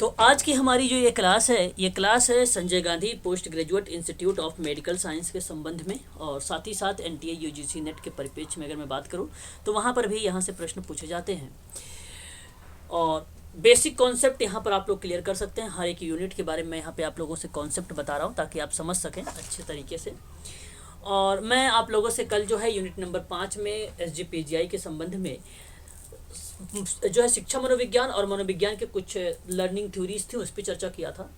तो आज की हमारी जो ये क्लास है Sanjay Gandhi post graduate institute of medical science के संबंध में, और साथ ही साथ एनटीए यूजीसी नेट के परिप्रेक्ष्य में अगर मैं बात करूं तो वहां पर भी यहाँ से प्रश्न पूछे जाते हैं और बेसिक कॉन्सेप्ट यहाँ पर आप लोग क्लियर कर सकते हैं। हर एक यूनिट के बारे में यहाँ पे आप लोगों से कॉन्सेप्ट बता रहा हूँ ताकि आप समझ सकें अच्छे तरीके से। और मैं आप लोगों से कल जो है यूनिट नंबर 5 में एसजीपीजीआई के संबंध में जो है शिक्षा मनोविज्ञान और मनोविज्ञान के कुछ लर्निंग थ्योरीज थी उस पर चर्चा किया था।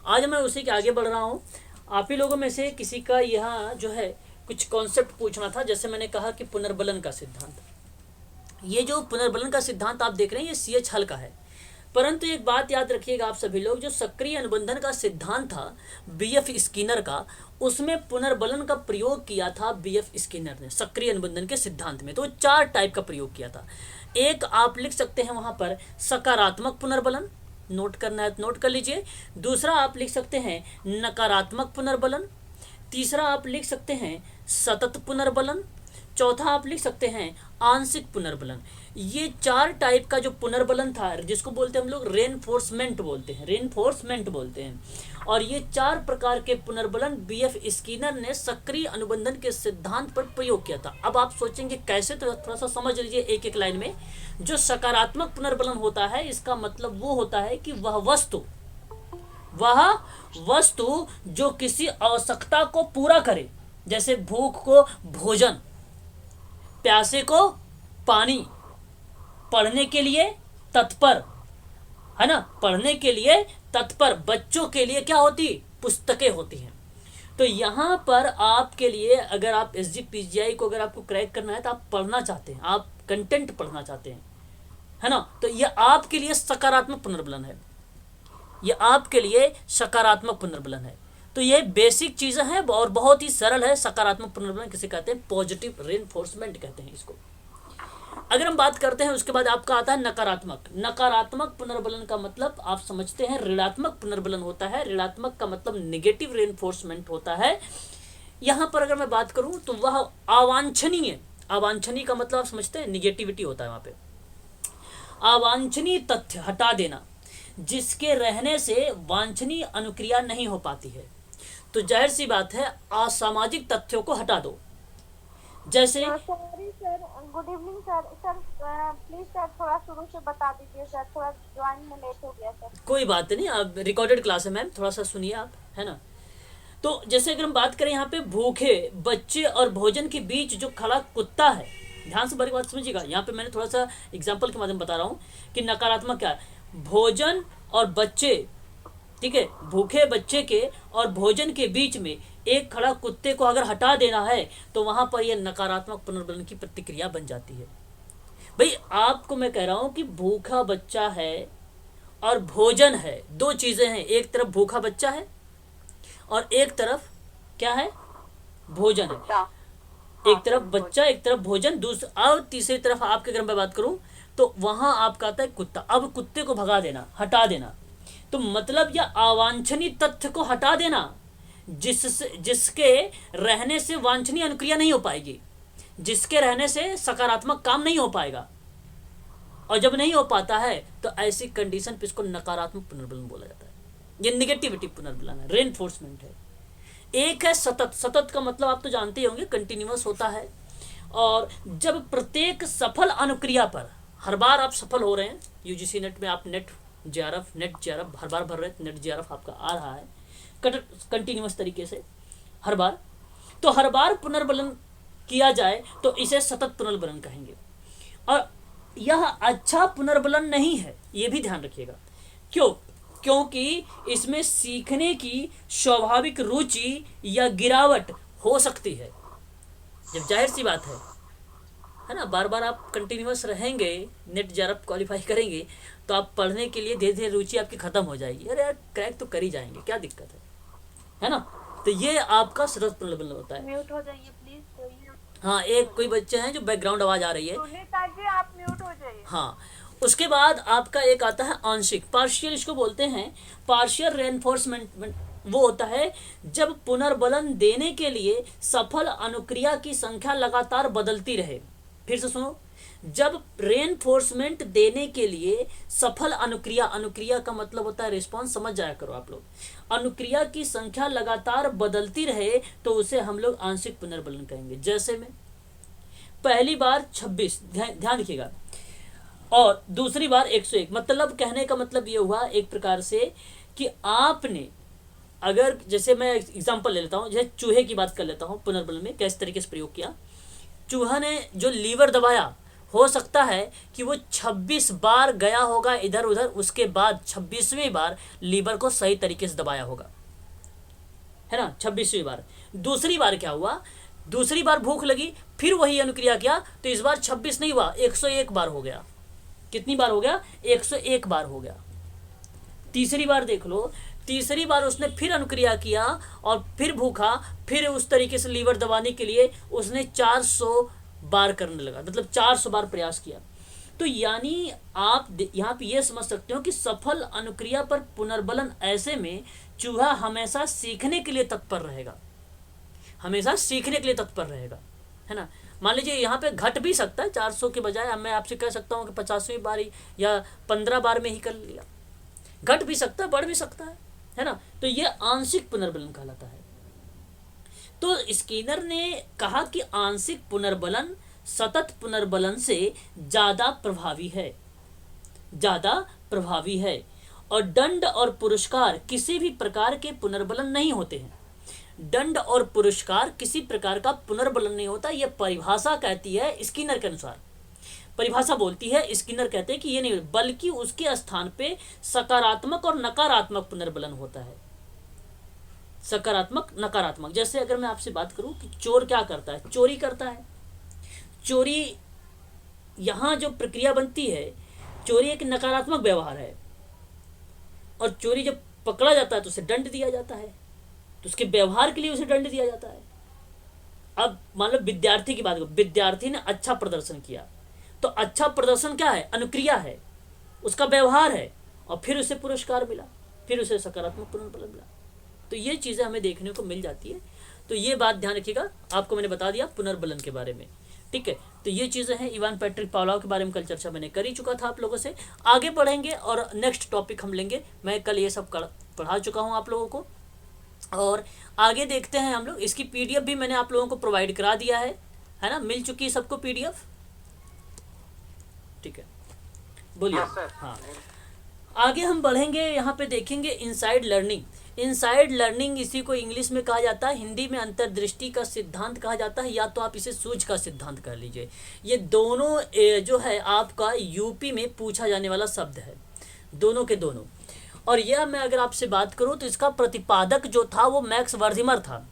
आज मैं उसी के आगे बढ़ रहा हूँ। आप ही लोगों में से किसी का यहाँ जो है कुछ कॉन्सेप्ट पूछना था। जैसे मैंने कहा कि पुनर्बलन का सिद्धांत, ये जो पुनर्बलन का सिद्धांत आप देख रहे हैं ये सीएच हल का है, परंतु एक बात याद रखिएगा आप सभी लोग, जो सक्रिय अनुबंधन का सिद्धांत था बीएफ स्किनर का, उसमें पुनर्बलन का प्रयोग किया था बीएफ स्किनर ने सक्रिय अनुबंधन के सिद्धांत में। तो 4 टाइप का प्रयोग किया था। एक आप लिख सकते हैं वहां पर सकारात्मक पुनर्बलन, नोट करना है तो नोट कर लीजिए। दूसरा आप लिख सकते हैं नकारात्मक पुनर्बलन। तीसरा आप लिख सकते हैं सतत पुनर्बलन। चौथा आप लिख सकते हैं आंशिक पुनर्बलन। ये 4 टाइप का जो पुनर्बलन था जिसको बोलते हैं हम लोग रेनफोर्समेंट बोलते हैं। और ये 4 प्रकार के पुनर्बलन बीएफ स्किनर ने सक्रिय अनुबंधन के सिद्धांत पर प्रयोग किया था। अब आप सोचेंगे कैसे, तो थोड़ा सा समझ लीजिए एक एक लाइन में। जो सकारात्मक पुनर्बलन होता है इसका मतलब वो होता है कि वह वस्तु जो किसी आवश्यकता को पूरा करे, जैसे भूख को भोजन, प्यासे को पानी, पढ़ने के लिए तत्पर, है ना, पढ़ने के लिए तत्पर, बच्चों के लिए क्या होती, पुस्तकें होती हैं। तो यहाँ पर आपके लिए अगर आप एसजीपीजीआई को अगर आपको क्रैक करना है तो आप पढ़ना चाहते हैं, आप कंटेंट पढ़ना चाहते हैं, है ना, तो ये आपके लिए सकारात्मक पुनर्बलन है। ये आपके लिए सकारात्मक पुनर्बलन है। तो ये बेसिक चीजें हैं और बहुत ही सरल है। सकारात्मक पुनर्बलन किसे कहते हैं? पॉजिटिव रेनफोर्समेंट कहते हैं इसको। अगर हम बात करते हैं उसके बाद आपका आता है नकारात्मक पुनर्बलन का मतलब आप समझते हैं ऋणात्मक पुनर्बलन होता है। ऋणात्मक का मतलब नेगेटिव रेनफोर्समेंट होता है। यहाँ पर अगर मैं बात करूं तो वह अवांछनीय का मतलब आप समझते हैं निगेटिविटी होता है। वहां पे अवांछनीय तथ्य हटा देना, जिसके रहने से वांछनीय अनुक्रिया नहीं हो पाती है। तो जाहिर सी बात है असामाजिक तथ्यों को हटा दो। जैसे sorry sir, good evening sir. Please sir थोड़ा शुरू से बता दीजिए सर, थोड़ा ज्वाइन में लेट हो गया सर। कोई बात नहीं, आप रिकॉर्डेड क्लास है मैम, थोड़ा सा सुनिए आप, है ना। तो जैसे अगर हम बात करें यहाँ पे भूखे बच्चे और भोजन के बीच जो खड़ा कुत्ता है, ध्यान से बड़ी बात समझिएगा। यहाँ पे मैंने थोड़ा सा एग्जाम्पल के माध्यम बता रहा हूँ कि नकारात्मक क्या है। भोजन और बच्चे, ठीक है, भूखे बच्चे के और भोजन के बीच में एक खड़ा कुत्ते को अगर हटा देना है तो वहां पर यह नकारात्मक पुनर्बलन की प्रतिक्रिया बन जाती है। भाई आपको मैं कह रहा हूं कि भूखा बच्चा है और भोजन है, 2 चीजें हैं। एक तरफ भूखा बच्चा है और एक तरफ क्या है, भोजन है। एक तरफ बच्चा, एक तरफ भोजन, दूसरा और तीसरी तरफ आपके अगर मैं बात करूं तो वहां आपका आता है कुत्ता। अब कुत्ते को भगा देना, हटा देना, तो मतलब यह अवांछनीय तथ्य को हटा देना जिसके रहने से वांछनीय अनुक्रिया नहीं हो पाएगी, जिसके रहने से सकारात्मक काम नहीं हो पाएगा। और जब नहीं हो पाता है तो ऐसी कंडीशन पे इसको नकारात्मक पुनर्बलन बोला जाता है। ये निगेटिविटी पुनर्बलन है, रेनफोर्समेंट है। एक है सतत का मतलब आप तो जानते ही होंगे, कंटिन्यूअस होता है। और जब प्रत्येक सफल अनुक्रिया पर, हर बार आप सफल हो रहे हैं, यूजीसी नेट में आप नेट जेआरएफ हर बार भर रहे हैं, नेट जेआरएफ आपका आ रहा है कंटिन्यूअस तरीके से हर बार, तो हर बार पुनर्बलन किया जाए तो इसे सतत पुनर्बलन कहेंगे। और यह अच्छा पुनर्बलन नहीं है, यह भी ध्यान रखिएगा। क्योंकि इसमें सीखने की स्वाभाविक रुचि या गिरावट हो सकती है। जब जाहिर सी बात है ना, बार बार आप कंटिन्यूअस रहेंगे, नेट जेआरएफ क्वालिफाई करेंगे तो आप पढ़ने के लिए धीरे धीरे रुचि आपकी खत्म हो जाएगी। अरे यार क्रैक तो कर ही जाएंगे, क्या दिक्कत है ना। तो ये आपका सतत पुनर्बलन होता है। म्यूट हो जाइए प्लीज। हाँ, एक कोई बच्चे हैं जो बैकग्राउंड आवाज आ रही है, आप म्यूट हो जाइए। हाँ। उसके बाद आपका एक आता है आंशिक, पार्शियल इसको बोलते हैं। पार्शियल रेनफोर्समेंट वो होता है जब पुनर्बलन देने के लिए सफल अनुक्रिया की संख्या लगातार बदलती रहे। फिर से सुनो, जब रेनफोर्समेंट देने के लिए सफल अनुक्रिया, अनुक्रिया का मतलब होता है रिस्पॉन्स, समझ जाया करो आप लोग, अनुक्रिया की संख्या लगातार बदलती रहे तो उसे हम लोग आंशिक पुनर्बलन कहेंगे। जैसे में पहली बार 26, ध्यान रखिएगा, और दूसरी बार 101, मतलब कहने का मतलब ये हुआ एक प्रकार से कि आपने अगर, जैसे मैं एग्जांपल ले लेता हूँ, जैसे चूहे की बात कर लेता हूँ, पुनर्बलन में किस तरीके से प्रयोग किया। चूहा ने जो लीवर दबाया, हो सकता है कि वो 26 बार गया होगा इधर उधर, उसके बाद 26वीं बार लीवर को सही तरीके से दबाया होगा, है ना, 26वीं बार। दूसरी बार क्या हुआ, दूसरी बार भूख लगी, फिर वही अनुक्रिया किया, तो इस बार 26 नहीं हुआ, 101 बार हो गया। कितनी बार हो गया, 101 बार हो गया। तीसरी बार देख लो, तीसरी बार उसने फिर अनुक्रिया किया और फिर भूखा, फिर उस तरीके से लीवर दबाने के लिए उसने 400 बार करने लगा, मतलब 400 बार प्रयास किया। तो यानी आप यहाँ पे ये समझ सकते हो कि सफल अनुक्रिया पर पुनर्बलन ऐसे में चूहा हमेशा सीखने के लिए तत्पर रहेगा, हमेशा सीखने के लिए तत्पर रहेगा, है ना। मान लीजिए यहाँ पे घट भी सकता है, 400 के बजाय अब मैं आपसे कह सकता हूँ कि 50वीं बार या 15 बार में ही कर लिया, घट भी सकता है, बढ़ भी सकता है ना। तो ये आंशिक पुनर्बलन कहलाता है। तो स्किनर ने कहा कि आंशिक पुनर्बलन सतत पुनर्बलन से ज्यादा प्रभावी है, ज्यादा प्रभावी है, और दंड और पुरस्कार किसी भी प्रकार के पुनर्बलन नहीं होते हैं। दंड और पुरस्कार किसी प्रकार का पुनर्बलन नहीं होता, यह परिभाषा कहती है स्किनर के अनुसार, परिभाषा बोलती है, स्किनर कहते हैं कि ये नहीं, बल्कि उसके स्थान पे सकारात्मक और नकारात्मक पुनर्बलन होता है, सकारात्मक नकारात्मक। जैसे अगर मैं आपसे बात करूं कि चोर क्या करता है, चोरी करता है, चोरी यहां जो प्रक्रिया बनती है, चोरी एक नकारात्मक व्यवहार है, और चोरी जब पकड़ा जाता है तो उसे दंड दिया जाता है, तो उसके व्यवहार के लिए उसे दंड दिया जाता है। अब मान लो विद्यार्थी की बात करो, विद्यार्थी ने अच्छा प्रदर्शन किया, तो अच्छा प्रदर्शन क्या है, अनुक्रिया है, उसका व्यवहार है, और फिर उसे पुरस्कार मिला, फिर उसे सकारात्मक पुनर्बलन मिला। तो ये चीजें हमें देखने को मिल जाती है। तो ये बात ध्यान रखिएगा, आपको मैंने बता दिया पुनर्बलन के बारे में, ठीक है। तो ये चीजें हैं, इवान पैट्रिक पावलोव के बारे में कल चर्चा मैंने कर ही चुका था आप लोगों से। आगे बढ़ेंगे और नेक्स्ट टॉपिक हम लेंगे, मैं कल ये सब पढ़ा चुका हूँ आप लोगों को, और आगे देखते हैं हम लोग। इसकी पीडीएफ भी मैंने आप लोगों को प्रोवाइड करा दिया है ना, मिल चुकी है सबको पीडीएफ, ठीक है, बोलिए। हाँ, आगे हम बढ़ेंगे, यहाँ पे देखेंगे इनसाइड लर्निंग। इनसाइड लर्निंग इसी को इंग्लिश में कहा जाता है, हिंदी में अंतर्दृष्टि का सिद्धांत कहा जाता है, या तो आप इसे सूझ का सिद्धांत कह लीजिए। ये दोनों जो है आपका यूपी में पूछा जाने वाला शब्द है, दोनों के दोनों। और यह मैं अगर आपसे बात करूं तो इसका प्रतिपादक जो था वो मैक्स वर्थिमर था,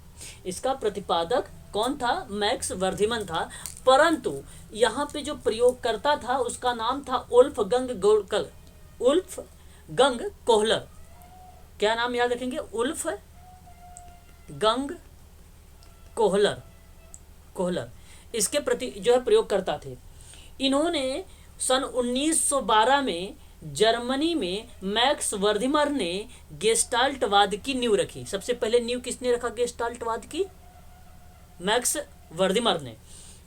इसका प्रतिपादक कौन था, मैक्स वर्थिमन था। परंतु यहाँ पे जो प्रयोगकर्ता था उसका नाम था उल्फ गंग कोहलर। क्या नाम याद रखेंगे, उल्फ गंग कोहलर इसके प्रति जो है प्रयोगकर्ता थे। इन्होंने सन 1912 में जर्मनी में मैक्स वर्थिमर ने गेस्टाल्टवाद की नींव रखी। सबसे पहले नींव किसने रखा गेस्टाल्टवाद की, मैक्स वर्थिमर ने।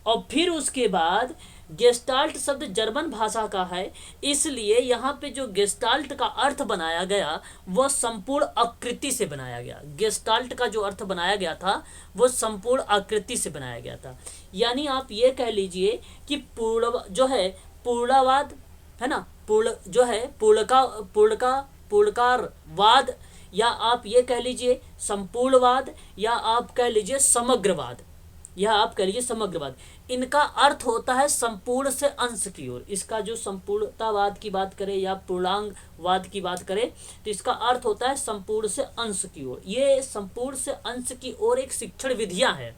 और फिर उसके बाद गेस्टाल्ट शब्द जर्मन भाषा का है, इसलिए यहाँ पे जो गेस्टाल्ट का अर्थ बनाया गया वह संपूर्ण आकृति से बनाया गया। गेस्टाल्ट का जो अर्थ बनाया गया था वो संपूर्ण आकृति से बनाया गया था। यानी आप ये कह लीजिए कि पूर्णवाद है ना, पूर्णकारवाद, या आप ये कह लीजिए संपूर्णवाद, या आप कह लीजिए समग्रवाद, इनका अर्थ होता है संपूर्ण से अंश की ओर। इसका जो संपूर्णतावाद की बात करें या पूर्णांगवाद की बात करें तो इसका अर्थ होता है संपूर्ण से अंश की ओर। ये संपूर्ण से अंश की ओर एक शिक्षण विधियां है।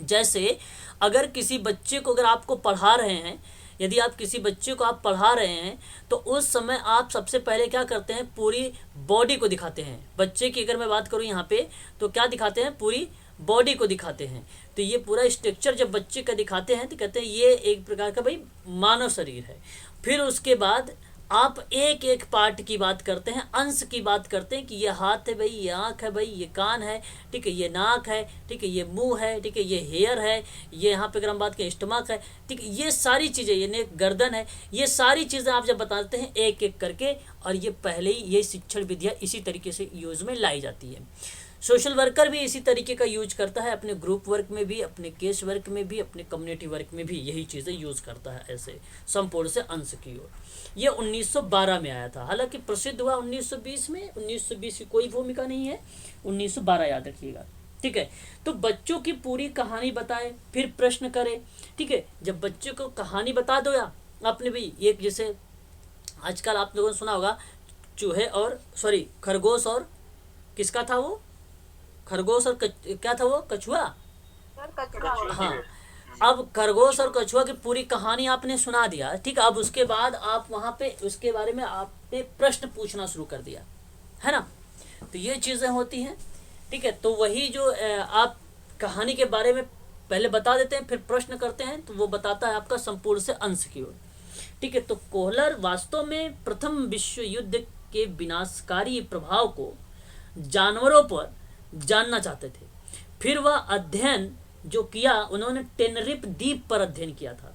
जैसे अगर किसी बच्चे को अगर आपको पढ़ा रहे हैं, यदि आप किसी बच्चे को आप पढ़ा रहे हैं तो उस समय आप सबसे पहले क्या करते हैं, पूरी बॉडी को दिखाते हैं। बच्चे की अगर मैं बात करूं यहाँ पे तो क्या दिखाते हैं, पूरी बॉडी को दिखाते हैं। तो ये पूरा स्ट्रक्चर जब बच्चे का दिखाते हैं तो कहते हैं ये एक प्रकार का भाई मानव शरीर है। फिर उसके बाद आप एक एक पार्ट की बात करते हैं, अंश की बात करते हैं कि ये हाथ है भाई, ये आँख है भाई, ये कान है, ठीक है, ये नाक है, ठीक है, ये मुंह है, ठीक है, ये हेयर है, ये यहाँ पे अगर हम बात करें स्टमक है, ठीक है, ये सारी चीज़ें, ये नेक गर्दन है, ये सारी चीज़ें आप जब बताते हैं एक एक करके, और ये पहले ही ये शिक्षण विधियाँ इसी तरीके से यूज़ में लाई जाती है। सोशल वर्कर भी इसी तरीके का यूज करता है, अपने ग्रुप वर्क में भी, अपने केस वर्क में भी, अपने कम्युनिटी वर्क में भी यही चीज़ें यूज करता है, ऐसे संपूर्ण से अंश की ओर। ये 1912 में आया था, हालांकि प्रसिद्ध हुआ 1920 में। 1920 की कोई भूमिका नहीं है, 1912 याद रखिएगा, ठीक है। तो बच्चों की पूरी कहानी बताए, फिर प्रश्न करे, ठीक है। जब बच्चों को कहानी बता दो, या आपने भी एक जैसे आजकल आप लोगों ने सुना होगा, चूहे और सॉरी खरगोश और किसका था वो, खरगोश और क्या था वो, कछुआ। सर कचरा हाँ, अब खरगोश और कछुआ की पूरी कहानी आपने सुना दिया, ठीक है। अब उसके बाद आप वहाँ पे उसके बारे में आपने प्रश्न पूछना शुरू कर दिया, है ना। तो ये चीज़ें होती हैं, ठीक है। तो वही जो आप कहानी के बारे में पहले बता देते हैं, फिर प्रश्न करते हैं, तो वो बताता है आपका संपूर्ण से अंश की ओर, ठीक है। तो कोहलर वास्तव में प्रथम विश्व युद्ध के विनाशकारी प्रभाव को जानवरों पर जानना चाहते थे। फिर वह अध्ययन जो किया, उन्होंने टेनरिप द्वीप पर अध्ययन किया था।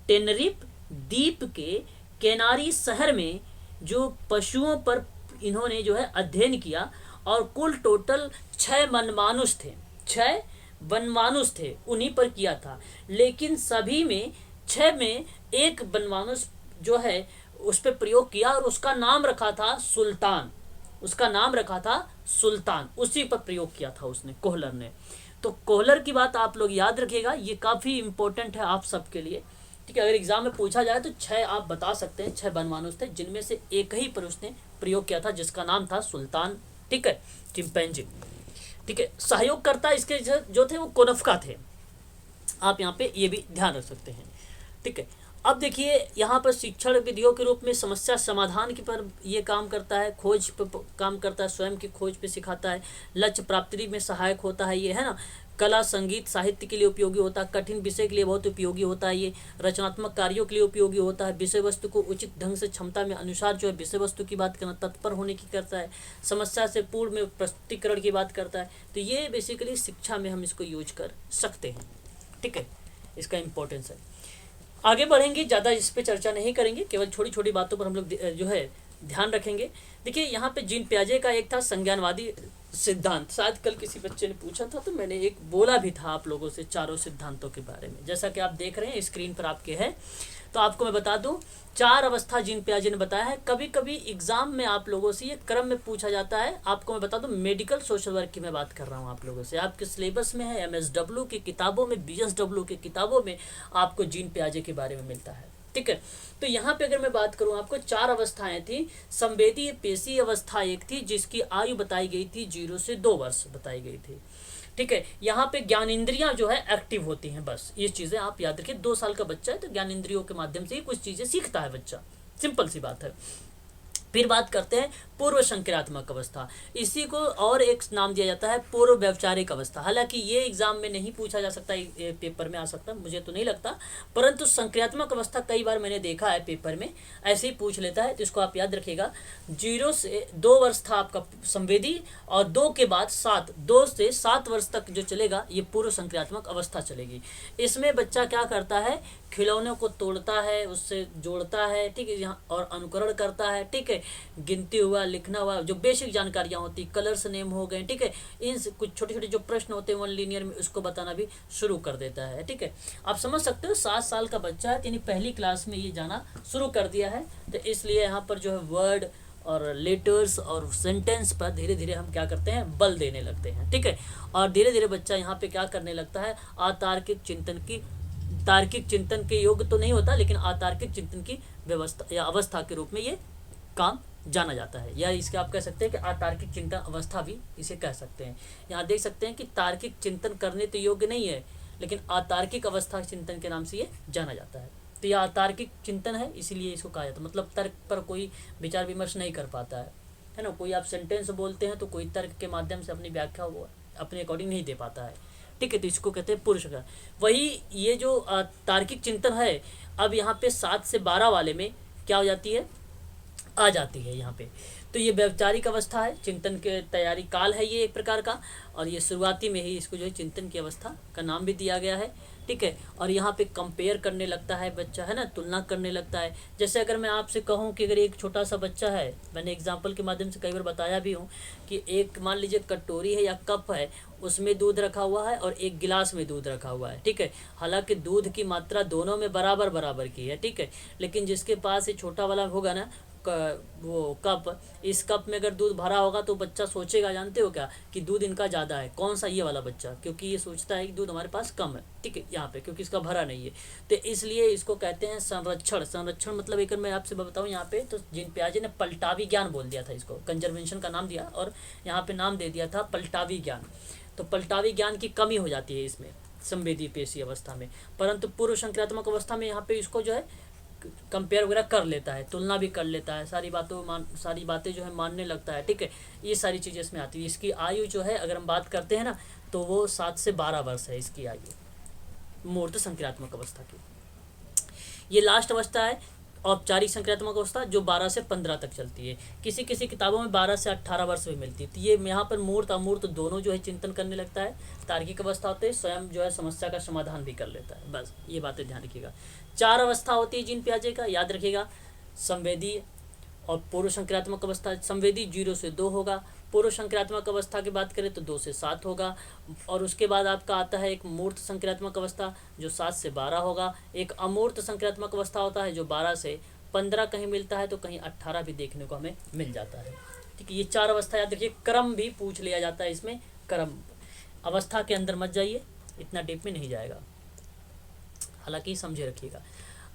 टेनरिप द्वीप के केनारी शहर में जो पशुओं पर इन्होंने जो है अध्ययन किया, और कुल टोटल 6 वनमानुष थे, 6 वनमानुष थे, उन्हीं पर किया था। लेकिन सभी में 6 में एक वनमानुष जो है उस पर प्रयोग किया, और उसका नाम रखा था सुल्तान, उसका नाम रखा था सुल्तान, उसी पर प्रयोग किया था उसने, कोहलर ने। तो कोहलर की बात आप लोग याद रखिएगा, ये काफ़ी इंपॉर्टेंट है आप सबके लिए, ठीक है। अगर एग्जाम में पूछा जाए तो 6 आप बता सकते हैं, 6 वनमानुष थे, जिनमें से एक ही पर उसने प्रयोग किया था, जिसका नाम था सुल्तान, ठीक है, चिंपैंजी, ठीक है। सहयोगकर्ता इसके जो थे वो कोनफ्का थे, आप यहाँ पे ये भी ध्यान रख सकते हैं, ठीक है। अब देखिए यहाँ पर शिक्षण विधियों के रूप में समस्या समाधान की पर ये काम करता है, खोज पर काम करता है, स्वयं की खोज पे सिखाता है, लक्ष्य प्राप्ति में सहायक होता है ये, है ना। कला संगीत साहित्य के लिए उपयोगी होता है, कठिन विषय के लिए बहुत उपयोगी होता है ये, रचनात्मक कार्यों के लिए उपयोगी होता है, विषय वस्तु को उचित ढंग से क्षमता में अनुसार जो है विषय वस्तु की बात करना, तत्पर होने की करता है, समस्या से पूर्व में प्रस्तुतिकरण की बात करता है। तो ये बेसिकली शिक्षा में हम इसको यूज कर सकते हैं, ठीक है, इसका इम्पोर्टेंस है। आगे बढ़ेंगे, ज़्यादा इस पे चर्चा नहीं करेंगे, केवल छोटी छोटी बातों पर हम लोग जो है ध्यान रखेंगे। देखिए यहाँ पे जीन पियाजे का एक था संज्ञानवादी सिद्धांत, शायद कल किसी बच्चे ने पूछा था, तो मैंने एक बोला भी था आप लोगों से चारों सिद्धांतों के बारे में, जैसा कि आप देख रहे हैं स्क्रीन पर आपके है। तो आपको मैं बता दूं, 4 अवस्था जीन पियाजे ने बताया है। कभी कभी एग्जाम में आप लोगों से ये क्रम में पूछा जाता है। आपको मैं बता दूं, मेडिकल सोशल वर्क की मैं बात कर रहा हूँ आप लोगों से, आपके सिलेबस में है, MSW की किताबों में, BSW की किताबों में आपको जीन पियाजे के बारे में मिलता है, ठीक है। तो यहाँ पे अगर मैं बात करूँ, आपको 4 अवस्थाएं थी। संवेदी पेशी अवस्था एक थी, जिसकी आयु बताई गई थी 0 से 2 वर्ष बताई गई थी, ठीक है। यहाँ पे ज्ञानेंद्रियां जो है एक्टिव होती हैं, बस ये चीज़ें आप याद रखिए। 2 साल का बच्चा है तो ज्ञानेंद्रियों के माध्यम से ही कुछ चीज़ें सीखता है बच्चा, सिंपल सी बात है। फिर बात करते हैं पूर्व संक्रियात्मक अवस्था, इसी को और एक नाम दिया जाता है पूर्व वैचारिक अवस्था। हालांकि ये एग्जाम में नहीं पूछा जा सकता, ये पेपर में आ सकता मुझे तो नहीं लगता, परंतु संक्रियात्मक अवस्था कई बार मैंने देखा है पेपर में ऐसे ही पूछ लेता है, तो इसको आप याद रखिएगा। 0 से 2 वर्ष था आपका संवेदी, और 2 के बाद 2 से 7 वर्ष तक जो चलेगा ये पूर्व संक्रियात्मक अवस्था चलेगी। इसमें बच्चा क्या करता है, खिलौनों को तोड़ता है, उससे जोड़ता है, ठीक है, यहाँ और अनुकरण करता है, ठीक है, गिनती हुआ, लिखना हुआ, जो बेसिक जानकारियाँ होती, कलर्स नेम हो गए, ठीक है, इन कुछ छोटे छोटे जो प्रश्न होते हैं वन लीनियर में, उसको बताना भी शुरू कर देता है, ठीक है। आप समझ सकते हो 7 साल का बच्चा है, यानी पहली क्लास में ये जाना शुरू कर दिया है, तो इसलिए यहाँ पर जो है वर्ड और लेटर्स और सेंटेंस पर धीरे धीरे हम क्या करते हैं, बल देने लगते हैं, ठीक है। और धीरे धीरे बच्चा यहाँ पे क्या करने लगता है, अतार्किक चिंतन की, तार्किक चिंतन के योग तो नहीं होता, लेकिन अतार्किक चिंतन की व्यवस्था या अवस्था के रूप में ये काम जाना जाता है, या इसके आप कह सकते हैं कि अतार्किक चिंतन अवस्था भी इसे कह सकते हैं। यहाँ देख सकते हैं कि तार्किक चिंतन करने तो योग्य नहीं है, लेकिन अतार्किक अवस्था चिंतन के नाम से ये जाना जाता है। तो यह अतार्किक चिंतन है, इसीलिए इसको कहा जाता है, मतलब तर्क पर कोई विचार विमर्श नहीं कर पाता है ना। कोई आप सेंटेंस बोलते हैं तो कोई तर्क के माध्यम से अपनी व्याख्या वो अपने अकॉर्डिंग नहीं दे पाता है, ठीक है। तो इसको कहते हैं पुरुष का। वही ये जो तार्किक चिंतन है, अब यहाँ पे 7 से 12 वाले में क्या हो जाती है, आ जाती है यहाँ पे। तो ये वैचारिक अवस्था है, चिंतन के तैयारी काल है ये एक प्रकार का, और ये शुरुआती में ही इसको जो है चिंतन की अवस्था का नाम भी दिया गया है, ठीक है। और यहाँ पे कंपेयर करने लगता है बच्चा, है ना, तुलना करने लगता है। जैसे अगर मैं आपसे कहूँ कि अगर एक छोटा सा बच्चा है, मैंने एग्जाम्पल के माध्यम से कई बार बताया भी हूँ कि एक मान लीजिए कटोरी है या कप है, उसमें दूध रखा हुआ है और एक गिलास में दूध रखा हुआ है, ठीक है। हालांकि दूध की मात्रा दोनों में बराबर बराबर की है, ठीक है, लेकिन जिसके पास ये छोटा वाला होगा ना वो कप, इस कप में अगर दूध भरा होगा तो बच्चा सोचेगा, जानते हो क्या, कि दूध इनका ज़्यादा है। कौन सा, ये वाला बच्चा, क्योंकि ये सोचता है कि दूध हमारे पास कम है, ठीक है, यहाँ पे क्योंकि इसका भरा नहीं है। तो इसलिए इसको कहते हैं संरक्षण। संरक्षण मतलब एक मैं आपसे बताऊँ यहाँ पे, तो जीन पियाजे ने पलटावी ज्ञान बोल दिया था इसको, कंजर्वेशन का नाम दिया और यहाँ पे नाम दे दिया था पलटावी ज्ञान। तो पलटावी ज्ञान की कमी हो जाती है इसमें संवेदी पेशी अवस्था में, परंतु पूर्व संक्रियात्मक अवस्था में यहाँ पे इसको जो है कंपेयर वगैरह कर लेता है, तुलना भी कर लेता है, सारी बातें जो है मानने लगता है, ठीक है। ये सारी चीज़ें इसमें आती है। इसकी आयु जो है अगर हम बात करते हैं ना, तो वो 7 से 12 वर्ष है इसकी आयु मूर्त संक्रियात्मक अवस्था की। ये लास्ट अवस्था है औपचारिक संक्रियात्मक अवस्था, जो 12 से 15 तक चलती है। किसी किसी किताबों में 12 से 18 वर्ष भी मिलती है। तो ये यहाँ पर मूर्त अमूर्त दोनों जो है चिंतन करने लगता है। तार्किक अवस्था होते है, स्वयं जो है समस्या का समाधान भी कर लेता है। बस ये बातें ध्यान रखिएगा। 4 अवस्था होती है जीन पियाजे का, याद रखिएगा, संवेदी और पूर्व संक्रियात्मक अवस्था। संवेदी 0 से 2 होगा, पूर्व संक्रियात्मक अवस्था की बात करें तो 2 से 7 होगा, और उसके बाद आपका आता है एक मूर्त संक्रियात्मक अवस्था जो 7 से 12 होगा। एक अमूर्त संक्रियात्मक अवस्था होता है जो 12 से 15 कहीं मिलता है, तो कहीं 18 भी देखने को हमें मिल जाता है, ठीक है। ये 4 अवस्था याद रखिए। क्रम भी पूछ लिया जाता है इसमें, क्रम अवस्था के अंदर मत जाइए, इतना डीप में नहीं जाएगा, हालांकि समझे रखिएगा।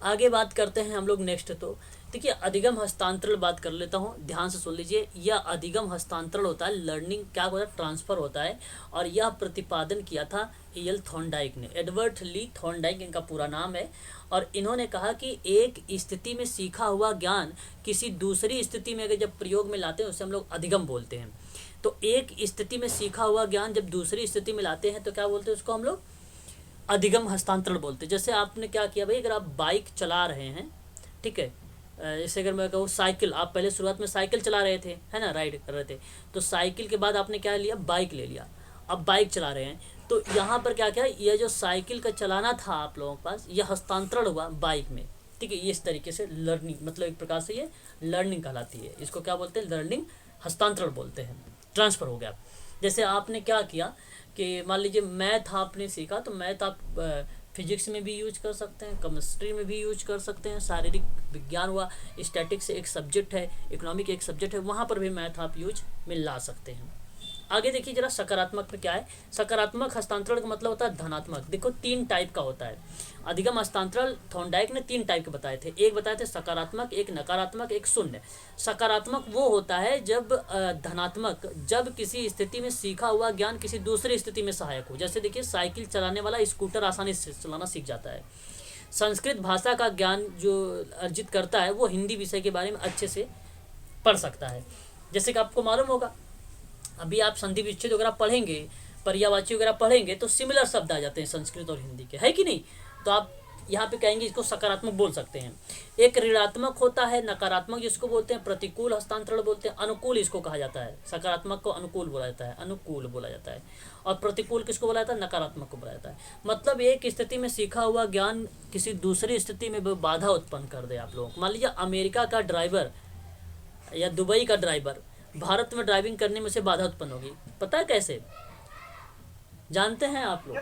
आगे बात करते हैं हम लोग नेक्स्ट। तो देखिए अधिगम हस्तांतरण बात कर लेता हूँ, ध्यान से सुन लीजिए। यह अधिगम हस्तांतरण होता है, लर्निंग क्या होता है, ट्रांसफर होता है, और यह प्रतिपादन किया था E.L. थॉर्नडाइक ने। एडवर्ड ली थॉर्नडाइक इनका पूरा नाम है, और इन्होंने कहा कि एक स्थिति में सीखा हुआ ज्ञान किसी दूसरी स्थिति में अगर जब प्रयोग में लाते हैं उसे हम लोग अधिगम बोलते हैं। तो एक स्थिति में सीखा हुआ ज्ञान जब दूसरी स्थिति में लाते हैं तो क्या बोलते हैं उसको हम लोग, अधिगम हस्तांतरण बोलते हैं। जैसे आपने क्या किया भाई, अगर आप बाइक चला रहे हैं, ठीक है, जैसे अगर मैं कहूँ साइकिल, आप पहले शुरुआत में साइकिल चला रहे थे, है ना, राइड कर रहे थे, तो साइकिल के बाद आपने क्या लिया, बाइक ले लिया, अब बाइक चला रहे हैं। तो यहाँ पर क्या क्या, यह जो साइकिल का चलाना था आप लोगों के पास, यह हस्तांतरण हुआ बाइक में, ठीक है। इस तरीके से लर्निंग, मतलब एक प्रकार से ये लर्निंग कहलाती है। इसको क्या बोलते हैं, लर्निंग हस्तांतरण बोलते हैं, ट्रांसफर हो गया। जैसे आपने क्या किया कि मान लीजिए मैथ आपने सीखा, तो मैथ आप फिजिक्स में भी यूज कर सकते हैं, केमिस्ट्री में भी यूज कर सकते हैं, शारीरिक विज्ञान हुआ, स्टैटिक्स एक सब्जेक्ट है, इकोनॉमिक एक सब्जेक्ट है, वहाँ पर भी मैथ आप यूज में ला सकते हैं। आगे देखिए जरा सकारात्मक में क्या है। सकारात्मक हस्तांतरण का मतलब होता है धनात्मक। देखो 3 टाइप का होता है अधिगम हस्तांतरण, थॉर्नडाइक ने 3 टाइप के बताए थे। एक बताए थे सकारात्मक, एक नकारात्मक, एक शून्य। सकारात्मक वो होता है जब धनात्मक, जब किसी स्थिति में सीखा हुआ ज्ञान किसी दूसरी स्थिति में सहायक हो। जैसे देखिए साइकिल चलाने वाला स्कूटर आसानी से चलाना सीख जाता है। संस्कृत भाषा का ज्ञान जो अर्जित करता है वो हिंदी विषय के बारे में अच्छे से पढ़ सकता है। जैसे कि आपको मालूम होगा, अभी आप संधि विच्छेद वगैरह पढ़ेंगे, पर्यायवाची वगैरह पढ़ेंगे, तो सिमिलर शब्द आ जाते हैं संस्कृत और हिंदी के, है कि नहीं। तो आप यहाँ पे कहेंगे इसको सकारात्मक बोल सकते हैं। एक ऋणात्मक होता है, नकारात्मक जिसको बोलते हैं प्रतिकूल हस्तांतरण बोलते हैं, अनुकूल इसको कहा जाता है। सकारात्मक को अनुकूल बोला जाता है, अनुकूल बोला जाता है, और प्रतिकूल किसको बोला जाता है, नकारात्मक को बोला जाता है। मतलब एक स्थिति में सीखा हुआ ज्ञान किसी दूसरी स्थिति में बाधा उत्पन्न कर दे आप लोगों को। मान लीजिए अमेरिका का ड्राइवर या दुबई का ड्राइवर भारत में ड्राइविंग करने में से बाधा उत्पन्न होगी। पता है कैसे, जानते हैं आप लोग?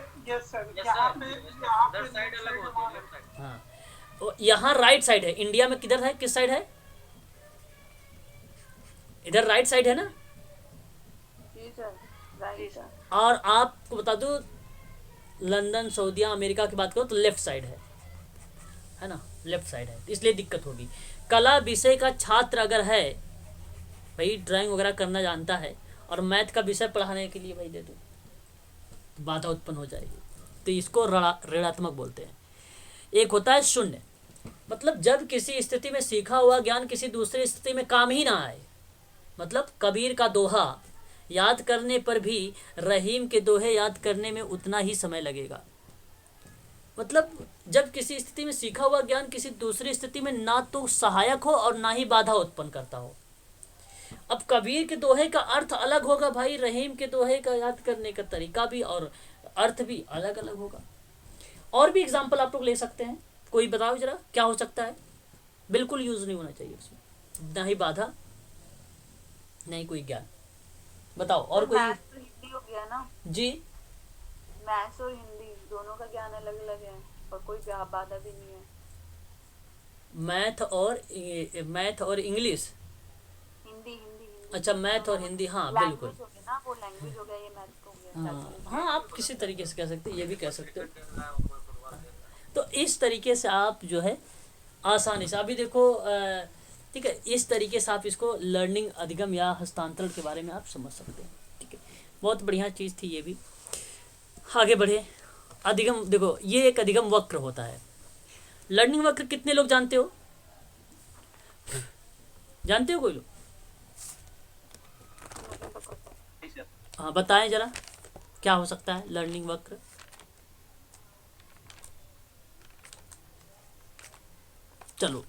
हाँ, यहाँ राइट साइड है, इंडिया में किधर है, किस साइड है, इधर राइट साइड है ना। और आपको बता दूं लंदन, सऊदीया, अमेरिका की बात करो तो लेफ्ट साइड है ना, लेफ्ट साइड है, इसलिए दिक्कत होगी। कला विषय का छात्र अगर है भाई, ड्राइंग वगैरह करना जानता है, और मैथ का विषय पढ़ाने के लिए भाई दे दूँ, तो बाधा उत्पन्न हो जाएगी। तो इसको ऋणात्मक बोलते हैं। एक होता है शून्य, मतलब जब किसी स्थिति में सीखा हुआ ज्ञान किसी दूसरी स्थिति में काम ही ना आए। मतलब कबीर का दोहा याद करने पर भी रहीम के दोहे याद करने में उतना ही समय लगेगा। मतलब जब किसी स्थिति में सीखा हुआ ज्ञान किसी दूसरी स्थिति में ना तो सहायक हो और ना ही बाधा उत्पन्न करता हो। अब कबीर के दोहे का अर्थ अलग होगा भाई, रहीम के दोहे का याद करने का तरीका भी और अर्थ भी अलग अलग होगा। और भी एग्जाम्पल आप लोग ले सकते हैं, कोई बताओ जरा क्या हो सकता है। बिल्कुल यूज नहीं होना चाहिए उसमें, ना ही बाधा नहीं कोई ज्ञान। बताओ और कोई। मैथ्स तो हिंदी हो गया ना जी मैथ्स और हिंदी दोनों का ज्ञान अलग अलग है और कोई बाधा भी नहीं है। मैथ और इंग्लिश। हिंदी हिंदी हिंदी अच्छा मैथ और दोनों हिंदी, हाँ बिल्कुल। लैंग्वेज हो गया ना, वो लैंग्वेज हो गया, ये मैथ्स हो गया हाँ exactly। हाँ, आप किसी तरीके से कह सकते हो, ये भी कह सकते हो। तो इस तरीके से आप जो है आसानी से अभी देखो ठीक है, इस तरीके से आप इसको लर्निंग अधिगम या हस्तांतरण के बारे में आप समझ सकते हैं। ठीक है, बहुत बढ़िया चीज़ थी ये भी। आगे बढ़े। अधिगम देखो, ये एक अधिगम वक्र होता है। लर्निंग वक्र कितने लोग जानते हो? जानते हो कोई लोग? हाँ बताएं जरा क्या हो सकता है लर्निंग वक्र। चलो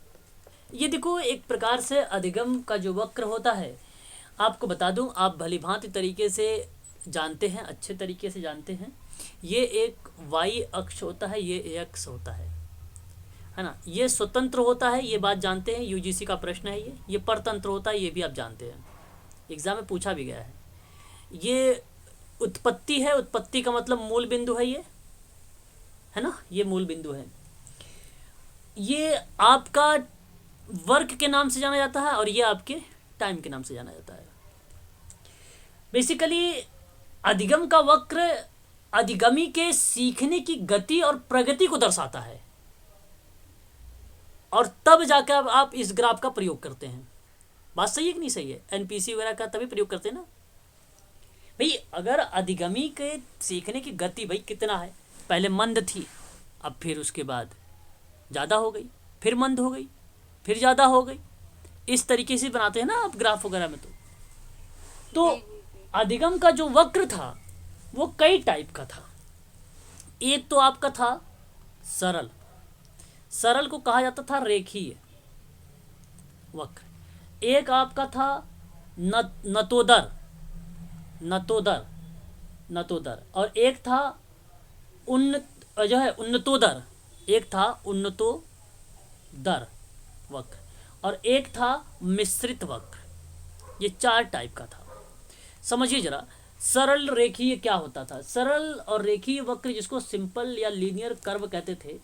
ये देखो, एक प्रकार से अधिगम का जो वक्र होता है, आपको बता दूं, आप भली भांति तरीके से जानते हैं, अच्छे तरीके से जानते हैं। ये एक y अक्ष होता है, ये x होता है ना। ये स्वतंत्र होता है, ये बात जानते हैं, यूजीसी का प्रश्न है ये परतंत्र होता है, ये भी आप जानते हैं, एग्जाम में पूछा भी गया है। ये उत्पत्ति है, उत्पत्ति का मतलब मूल बिंदु है ये, है ना, ये मूल बिंदु है। ये आपका वर्क के नाम से जाना जाता है और ये आपके टाइम के नाम से जाना जाता है। बेसिकली अधिगम का वक्र अधिगमी के सीखने की गति और प्रगति को दर्शाता है, और तब जाकर आप इस ग्राफ का प्रयोग करते हैं। बात सही है कि नहीं सही है? एनपीसी वगैरह का तभी प्रयोग करते हैं ना भाई। अगर अधिगमी के सीखने की गति भाई कितना है, पहले मंद थी, अब फिर उसके बाद ज़्यादा हो गई, फिर मंद हो गई, फिर ज़्यादा हो गई, इस तरीके से बनाते हैं ना आप ग्राफ वगैरह में। तो अधिगम का जो वक्र था वो कई टाइप का था। एक तो आपका था सरल, सरल को कहा जाता था रेखीय वक्र। एक आपका था नतोदर, नतोदर, नतोदर, और एक था उन्नतोदर, एक था उन्नतोदर वक्र, और एक था मिश्रित वक्र। ये 4 टाइप का था। समझिए जरा, सरल रेखीय क्या होता था। सरल और रेखीय वक्र, जिसको सिंपल या लीनियर कर्व कहते थे,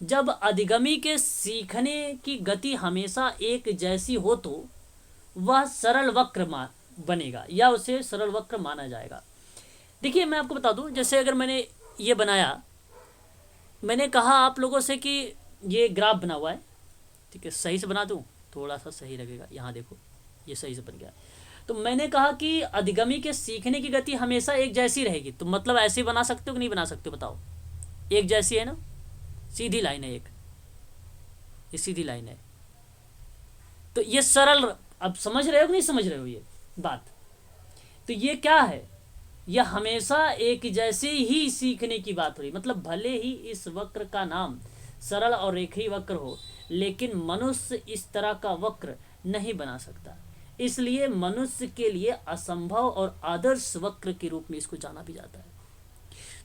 जब अधिगमी के सीखने की गति हमेशा एक जैसी हो तो वह सरल वक्र बनेगा या उसे सरल वक्र माना जाएगा। देखिए मैं आपको बता दूं, जैसे अगर मैंने ये बनाया, मैंने कहा आप लोगों से कि ये ग्राफ बना हुआ है, ठीक है, सही से बना दूं थोड़ा सा सही लगेगा। यहाँ देखो ये सही से बन गया। तो मैंने कहा कि अधिगमी के सीखने की गति हमेशा एक जैसी रहेगी, तो मतलब ऐसे ही बना सकते हो कि नहीं बना सकते हो बताओ? एक जैसी है ना, सीधी लाइन है, एक ये सीधी लाइन है। तो ये सरल, अब समझ रहे हो कि नहीं समझ रहे हो ये बात? तो ये क्या है, यह हमेशा एक जैसे ही सीखने की बात हो रही। मतलब भले ही इस वक्र का नाम सरल और रेखीय वक्र हो, लेकिन मनुष्य इस तरह का वक्र नहीं बना सकता, इसलिए मनुष्य के लिए असंभव और आदर्श वक्र के रूप में इसको जाना भी जाता है।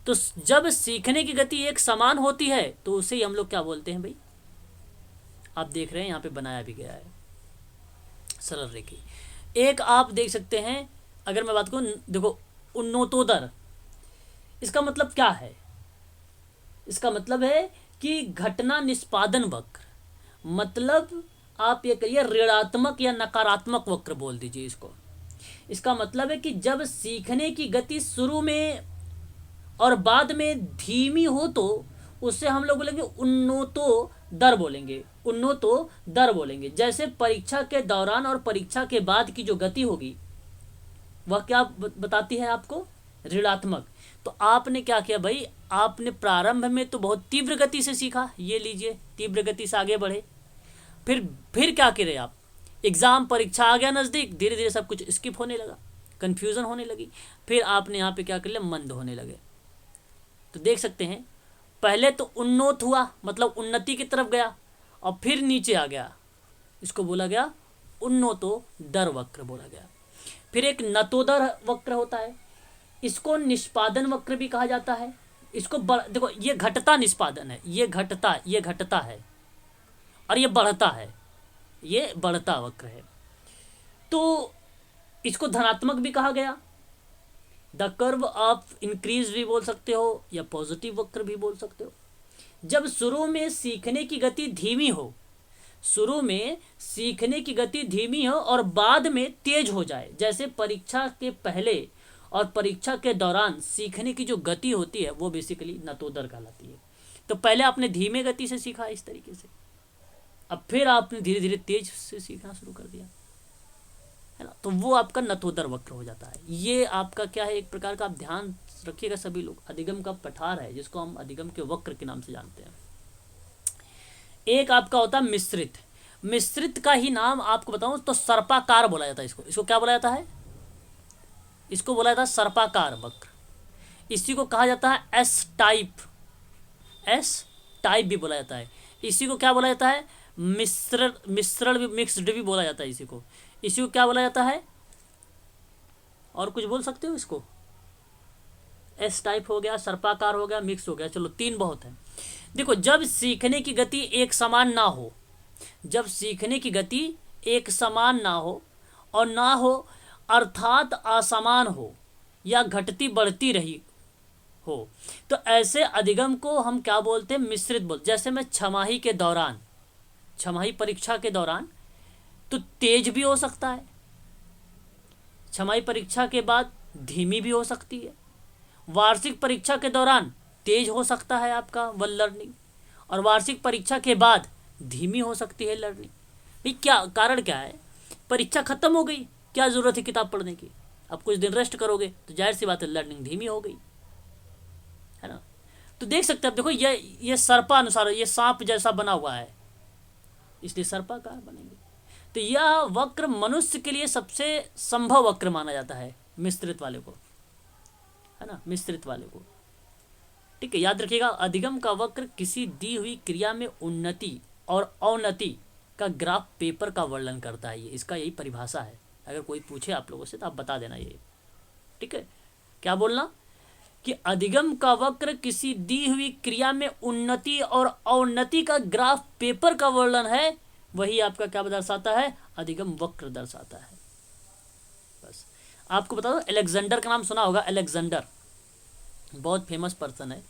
तो जब सीखने की गति एक समान होती है तो उसे हम लोग क्या बोलते हैं भाई? आप देख रहे हैं यहाँ पे बनाया भी गया है सरल रेखी। एक आप देख सकते हैं, अगर मैं बात करूँ, देखो उन्नतोदर, इसका मतलब क्या है? इसका मतलब है कि घटना निष्पादन वक्र, मतलब आप ये कहिए ऋणात्मक या नकारात्मक वक्र बोल दीजिए इसको। इसका मतलब है कि जब सीखने की गति शुरू में और बाद में धीमी हो तो उससे हम लोग बोलेंगे उन्नतो दर बोलेंगे, उन्नतो दर बोलेंगे। जैसे परीक्षा के दौरान और परीक्षा के बाद की जो गति होगी वह क्या बताती है आपको? ऋणात्मक। तो आपने क्या किया भाई, आपने प्रारंभ में तो बहुत तीव्र गति से सीखा, ये लीजिए तीव्र गति से आगे बढ़े, फिर क्या करे आप, एग्जाम परीक्षा आ गया नज़दीक, धीरे धीरे सब कुछ स्किप होने लगा, कन्फ्यूज़न होने लगी, फिर आपने यहाँ पे क्या कर लिया, मंद होने लगे। तो देख सकते हैं पहले तो उन्नोत हुआ, मतलब उन्नति की तरफ गया, और फिर नीचे आ गया, इसको बोला गया उन्नतोदर वक्र बोला गया। फिर एक नतोदर वक्र होता है, इसको निष्पादन वक्र भी कहा जाता है। इसको देखो, ये घटता निष्पादन है, ये घटता है, और ये बढ़ता है, ये बढ़ता वक्र है। तो इसको धनात्मक भी कहा गया, द कर्व ऑफ इंक्रीज भी बोल सकते हो, या पॉजिटिव वक्र भी बोल सकते हो। जब शुरू में सीखने की गति धीमी हो, शुरू में सीखने की गति धीमी हो और बाद में तेज हो जाए, जैसे परीक्षा के पहले और परीक्षा के दौरान सीखने की जो गति होती है वो बेसिकली नतोदर कहलाती है। तो पहले आपने धीमे गति से सीखा इस तरीके से, अब फिर आपने धीरे धीरे तेज से सीखना शुरू कर दिया, है ना, तो वो आपका नतोदर वक्र हो जाता है। ये आपका क्या है, एक प्रकार का, आप ध्यान रखिएगा सभी लोग, अधिगम का पठार है, जिसको हम अधिगम के वक्र के नाम से जानते हैं। एक आपका होता है मिश्रित। मिश्रित का ही नाम आपको बताऊं तो सर्पाकार बोला जाता है। इसको क्या बोला जाता है? इसको बोला जाता है सर्पाकार वक्र। इसी को कहा जाता है एस टाइप भी बोला जाता है। इसी को क्या बोला जाता है? मिश्रण भी, मिक्स्ड भी बोला जाता है इसी को क्या बोला जाता है? और कुछ बोल सकते हो इसको? एस टाइप हो गया, सर्पाकार हो गया, मिक्स हो गया, चलो 3 बहुत है। देखो, जब सीखने की गति एक समान ना हो, जब सीखने की गति एक समान ना हो और ना हो अर्थात असमान हो या घटती बढ़ती रही हो, तो ऐसे अधिगम को हम क्या बोलते हैं? मिश्रित बोलते। जैसे मैं छमाही परीक्षा के दौरान तो तेज भी हो सकता है, छमाही परीक्षा के बाद धीमी भी हो सकती है, वार्षिक परीक्षा के दौरान तेज हो सकता है आपका लर्निंग, और वार्षिक परीक्षा के बाद धीमी हो सकती है लर्निंग। भाई क्या कारण क्या है? परीक्षा खत्म हो गई, क्या जरूरत है किताब पढ़ने की? अब कुछ दिन रेस्ट करोगे तो जाहिर सी बात है लर्निंग धीमी हो गई, है ना। तो देख सकते हैं, देखो ये सर्पा अनुसार, ये सांप जैसा बना हुआ है, इसलिए सर्पाकार बनेंगे। तो यह वक्र मनुष्य के लिए सबसे संभव वक्र माना जाता है, मिश्रित वाले को, है ना, मिश्रित वाले को। ठीक है, याद रखिएगा, अधिगम का वक्र किसी दी हुई क्रिया में उन्नति और अवनति का ग्राफ पेपर का वर्णन करता है। ये इसका यही परिभाषा है। अगर कोई पूछे आप लोगों से तो आप बता देना ये, ठीक है। क्या बोलना कि अधिगम का वक्र किसी दी हुई क्रिया में उन्नति और अवनति का ग्राफ पेपर का वर्णन है, वही आपका क्या दर्शाता है? अधिगम वक्र दर्शाता है। बस आपको बता दो, अलेक्जेंडर का नाम सुना होगा। अलेक्जेंडर बहुत फेमस पर्सन है।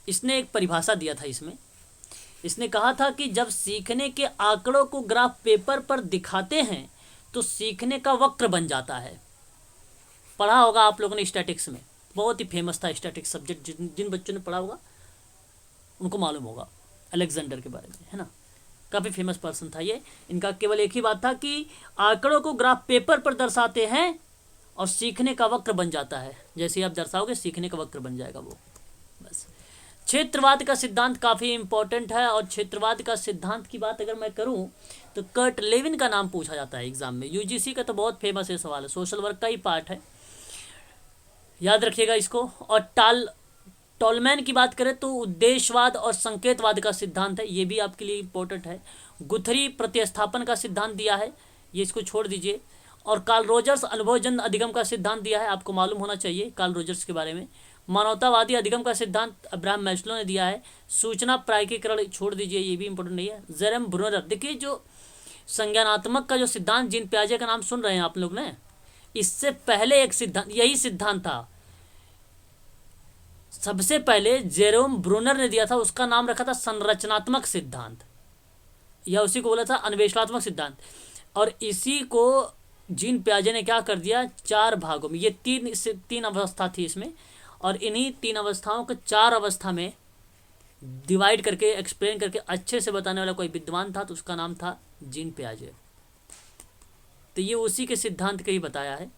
इसने एक परिभाषा दिया था इसमें। इसने कहा था कि जब सीखने के आंकड़ों को ग्राफ पेपर पर दिखाते हैं तो सीखने का वक्र बन जाता है। पढ़ा होगा आप लोगों ने स्टैटिक्स में, बहुत ही फेमस था स्टैटिक्स सब्जेक्ट। जिन बच्चों ने पढ़ा होगा उनको मालूम होगा अलेक्जेंडर के बारे में, है ना। काफ़ी फेमस पर्सन था ये। इनका केवल एक ही बात था कि आंकड़ों को ग्राफ पेपर पर दर्शाते हैं और सीखने का वक्र बन जाता है। जैसे ही आप दर्शाओगे सीखने का वक्र बन जाएगा वो, बस। क्षेत्रवाद का सिद्धांत काफ़ी इंपॉर्टेंट है, और क्षेत्रवाद का सिद्धांत की बात अगर मैं करूं तो कर्ट लेविन का नाम पूछा जाता है एग्जाम में। यूजीसी का तो बहुत फेमस है सवाल है, सोशल वर्क का ही पार्ट है, याद रखिएगा इसको। और टॉलमैन की बात करें तो उद्देश्यवाद और संकेतवाद का सिद्धांत है, ये भी आपके लिए इंपॉर्टेंट है। गुथरी प्रतिस्थापन का सिद्धांत दिया है, ये इसको छोड़ दीजिए। और कार्ल रोजर्स अनुभवजन्य अधिगम का सिद्धांत दिया है, आपको मालूम होना चाहिए कार्ल रोजर्स के बारे में। मानवतावादी अधिगम का सिद्धांत अब्राहम मैस्लो ने दिया है। सूचना प्रायिकीकरण छोड़ दीजिए, ये भी इंपॉर्टेंट नहीं है। जेरम ब्रूनर, देखिए जो संज्ञानात्मक का जो सिद्धांत जीन पियाजे का नाम सुन रहे हैं आप लोग ने, इससे पहले एक सिद्धांत, यही सिद्धांत था, सबसे पहले जेरोम ब्रूनर ने दिया था। उसका नाम रखा था संरचनात्मक सिद्धांत, या उसी को बोला था अन्वेषणात्मक सिद्धांत। और इसी को जीन पियाजे ने क्या कर दिया, 4 भागों में, ये 3 अवस्था थी इसमें, और इन्हीं 3 अवस्थाओं को 4 अवस्था में डिवाइड करके एक्सप्लेन करके अच्छे से बताने वाला कोई विद्वान था, तो उसका नाम था जीन पियाजे। तो ये उसी के सिद्धांत का ही बताया है,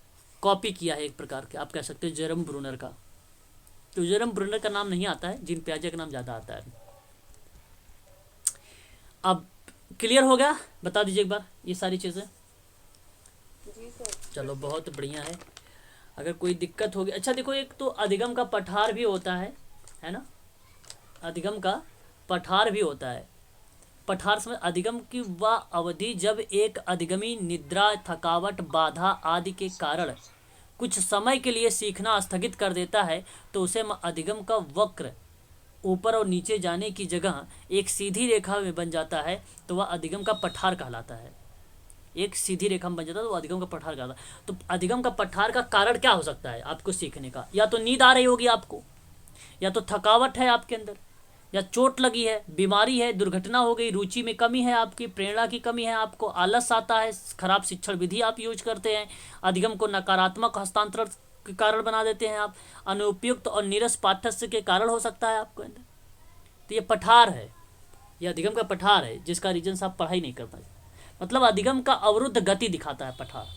कॉपी किया है एक प्रकार के, आप कह सकते हो जेरम ब्रूनर का। तो जेरम ब्रूनर का नाम नहीं आता है, जीन पियाजे का नाम ज़्यादा आता है। अब क्लियर हो गया? बता दीजिए एक बार ये सारी चीज़ें। जी सर। चलो बहुत बढ़िया है। अगर कोई दिक्कत होगी, अच्छा देखो, एक तो अधिगम का पठार भी होता है ना, अधिगम का पठार भी होता है। पठार समय अधिगम की वह अवधि जब एक अधिगमी निद्रा, थकावट, बाधा आदि के कारण कुछ समय के लिए सीखना स्थगित कर देता है तो उसे अधिगम का वक्र ऊपर और नीचे जाने की जगह एक सीधी रेखा में बन जाता है तो वह अधिगम का पठार कहलाता है। एक सीधी रेखा में बन जाता है तो वह अधिगम का पठार कहलाता है। तो अधिगम का पठार का कारण क्या हो सकता है आपको सीखने का? या तो नींद आ रही होगी आपको, या तो थकावट है आपके अंदर, या चोट लगी है, बीमारी है, दुर्घटना हो गई, रुचि में कमी है, आपकी प्रेरणा की कमी है, आपको आलस आता है, खराब शिक्षण विधि आप यूज करते हैं, अधिगम को नकारात्मक हस्तांतरण के कारण बना देते हैं आप, अनुपयुक्त और नीरस पाठ्यस्य के कारण हो सकता है आपको अंदर। तो ये पठार है, ये अधिगम का पठार है जिसका रीजन आप पढ़ाई नहीं करना। मतलब अधिगम का अवरुद्ध गति दिखाता है पठार।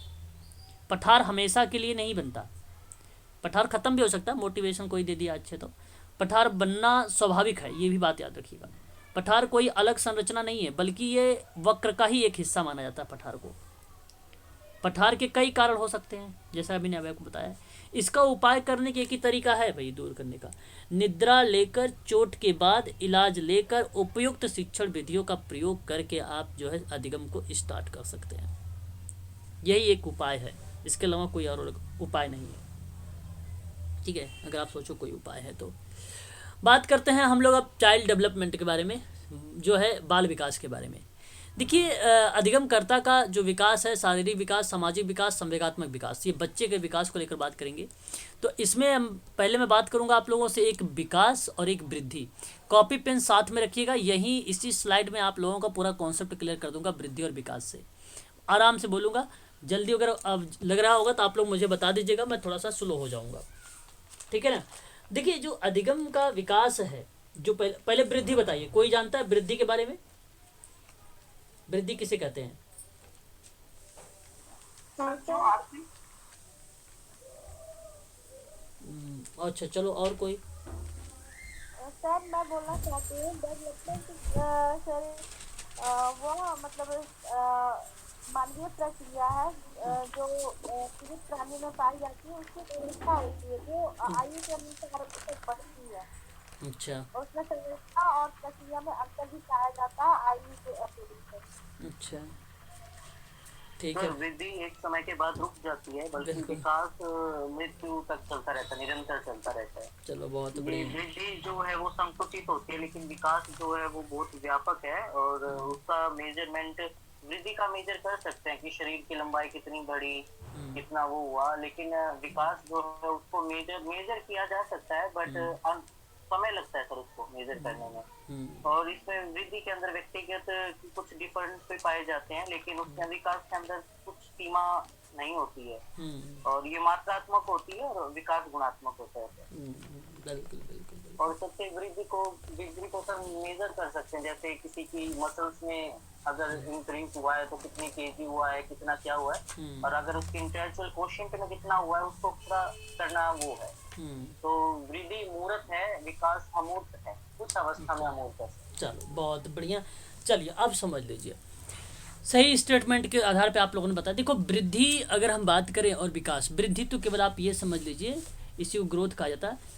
पठार हमेशा के लिए नहीं बनता, पठार खत्म भी हो सकता है, मोटिवेशन कोई दे दिया अच्छे तो। पठार बनना स्वाभाविक है, ये भी बात याद रखिएगा। पठार कोई अलग संरचना नहीं है बल्कि ये वक्र का ही एक हिस्सा माना जाता है पठार को। पठार के कई कारण हो सकते हैं जैसा अभी ने आपको बताया। इसका उपाय करने के एक ही तरीका है भाई दूर करने का, निद्रा लेकर, चोट के बाद इलाज लेकर, उपयुक्त शिक्षण विधियों का प्रयोग करके आप जो है अधिगम को स्टार्ट कर सकते हैं। यही एक उपाय है, इसके अलावा कोई और उपाय नहीं है। ठीक है, अगर आप सोचो कोई उपाय है तो। बात करते हैं हम लोग अब चाइल्ड डेवलपमेंट के बारे में, जो है बाल विकास के बारे में। देखिए अधिगमकर्ता का जो विकास है, शारीरिक विकास, सामाजिक विकास, संवेगात्मक विकास, ये बच्चे के विकास को लेकर बात करेंगे। तो इसमें हम पहले मैं बात करूंगा आप लोगों से एक विकास और एक वृद्धि। कॉपी पेन साथ में रखिएगा, यही इसी स्लाइड में आप लोगों का पूरा कॉन्सेप्ट क्लियर कर दूंगा वृद्धि और विकास से। आराम से बोलूँगा, जल्दी अगर अब लग रहा होगा तो आप लोग मुझे बता दीजिएगा, मैं थोड़ा सा स्लो हो जाऊँगा। ठीक है ना। देखिए जो अधिगम का विकास है, जो पहले वृद्धि बताइए, कोई जानता है वृद्धि के बारे में? वृद्धि किसे कहते हैं? अच्छा चलो, और कोई? सर मैं बोलना चाहती हूँ डेवलपमेंट सर वो मतलब मानवीय प्रक्रिया है जो जीवित प्राणी में पाई जाती है, उसकी व्यवस्था होती है जो आयु के अनुसार बढ़ती है। अच्छा उसमें संरचना और प्रक्रिया में अंतर भी पाया जाता है आयु के अतिरिक्त। अच्छा ठीक तो है। वृद्धि एक समय के बाद रुक जाती है, बल्कि बिल्कुल। विकास मृत्यु तक चलता रहता है, निरंतर चलता रहता है। चलो बहुत ये बढ़िया। वृद्धि जो है वो संकुचित होती है, लेकिन विकास जो है वो बहुत व्यापक है और उसका मेजरमेंट, वृद्धि का मेजर कर सकते हैं कि शरीर की लंबाई कितनी बढ़ी, कितना वो हुआ, लेकिन विकास जो है उसको मेजर किया जा सकता है, बट समय लगता है सर उसको मेजर करने में। और इसमें वृद्धि के अंदर व्यक्तिगत कुछ डिफरेंस भी पाए जाते हैं, लेकिन उसमें विकास के अंदर कुछ सीमा नहीं होती है, और ये मात्रात्मक होती है और विकास गुणात्मक होता है। बिल्कुल बिल्कुल। और सबसे वृद्धि को सर मेजर कर सकते हैं, जैसे किसी की मसल्स में अगर इंक्रीज हुआ है तो कितने केजी हुआ है, कितना क्या हुआ है, और अगर उसके इंटेलेक्चुअल क्वोशिएंट में कितना हुआ है उसको पूरा करना वो है। तो वृद्धि मूर्त है, विकास अमूर्त है, कुछ अवस्था में अमूर्त है। चलो बहुत बढ़िया। चलिए अब समझ लीजिए, सही स्टेटमेंट के आधार पे आप लोगों ने बताया। देखो वृद्धि अगर हम बात करें और विकास, वृद्धि तो केवल आप ये समझ लीजिए, इसी को ग्रोथ कहा जाता है।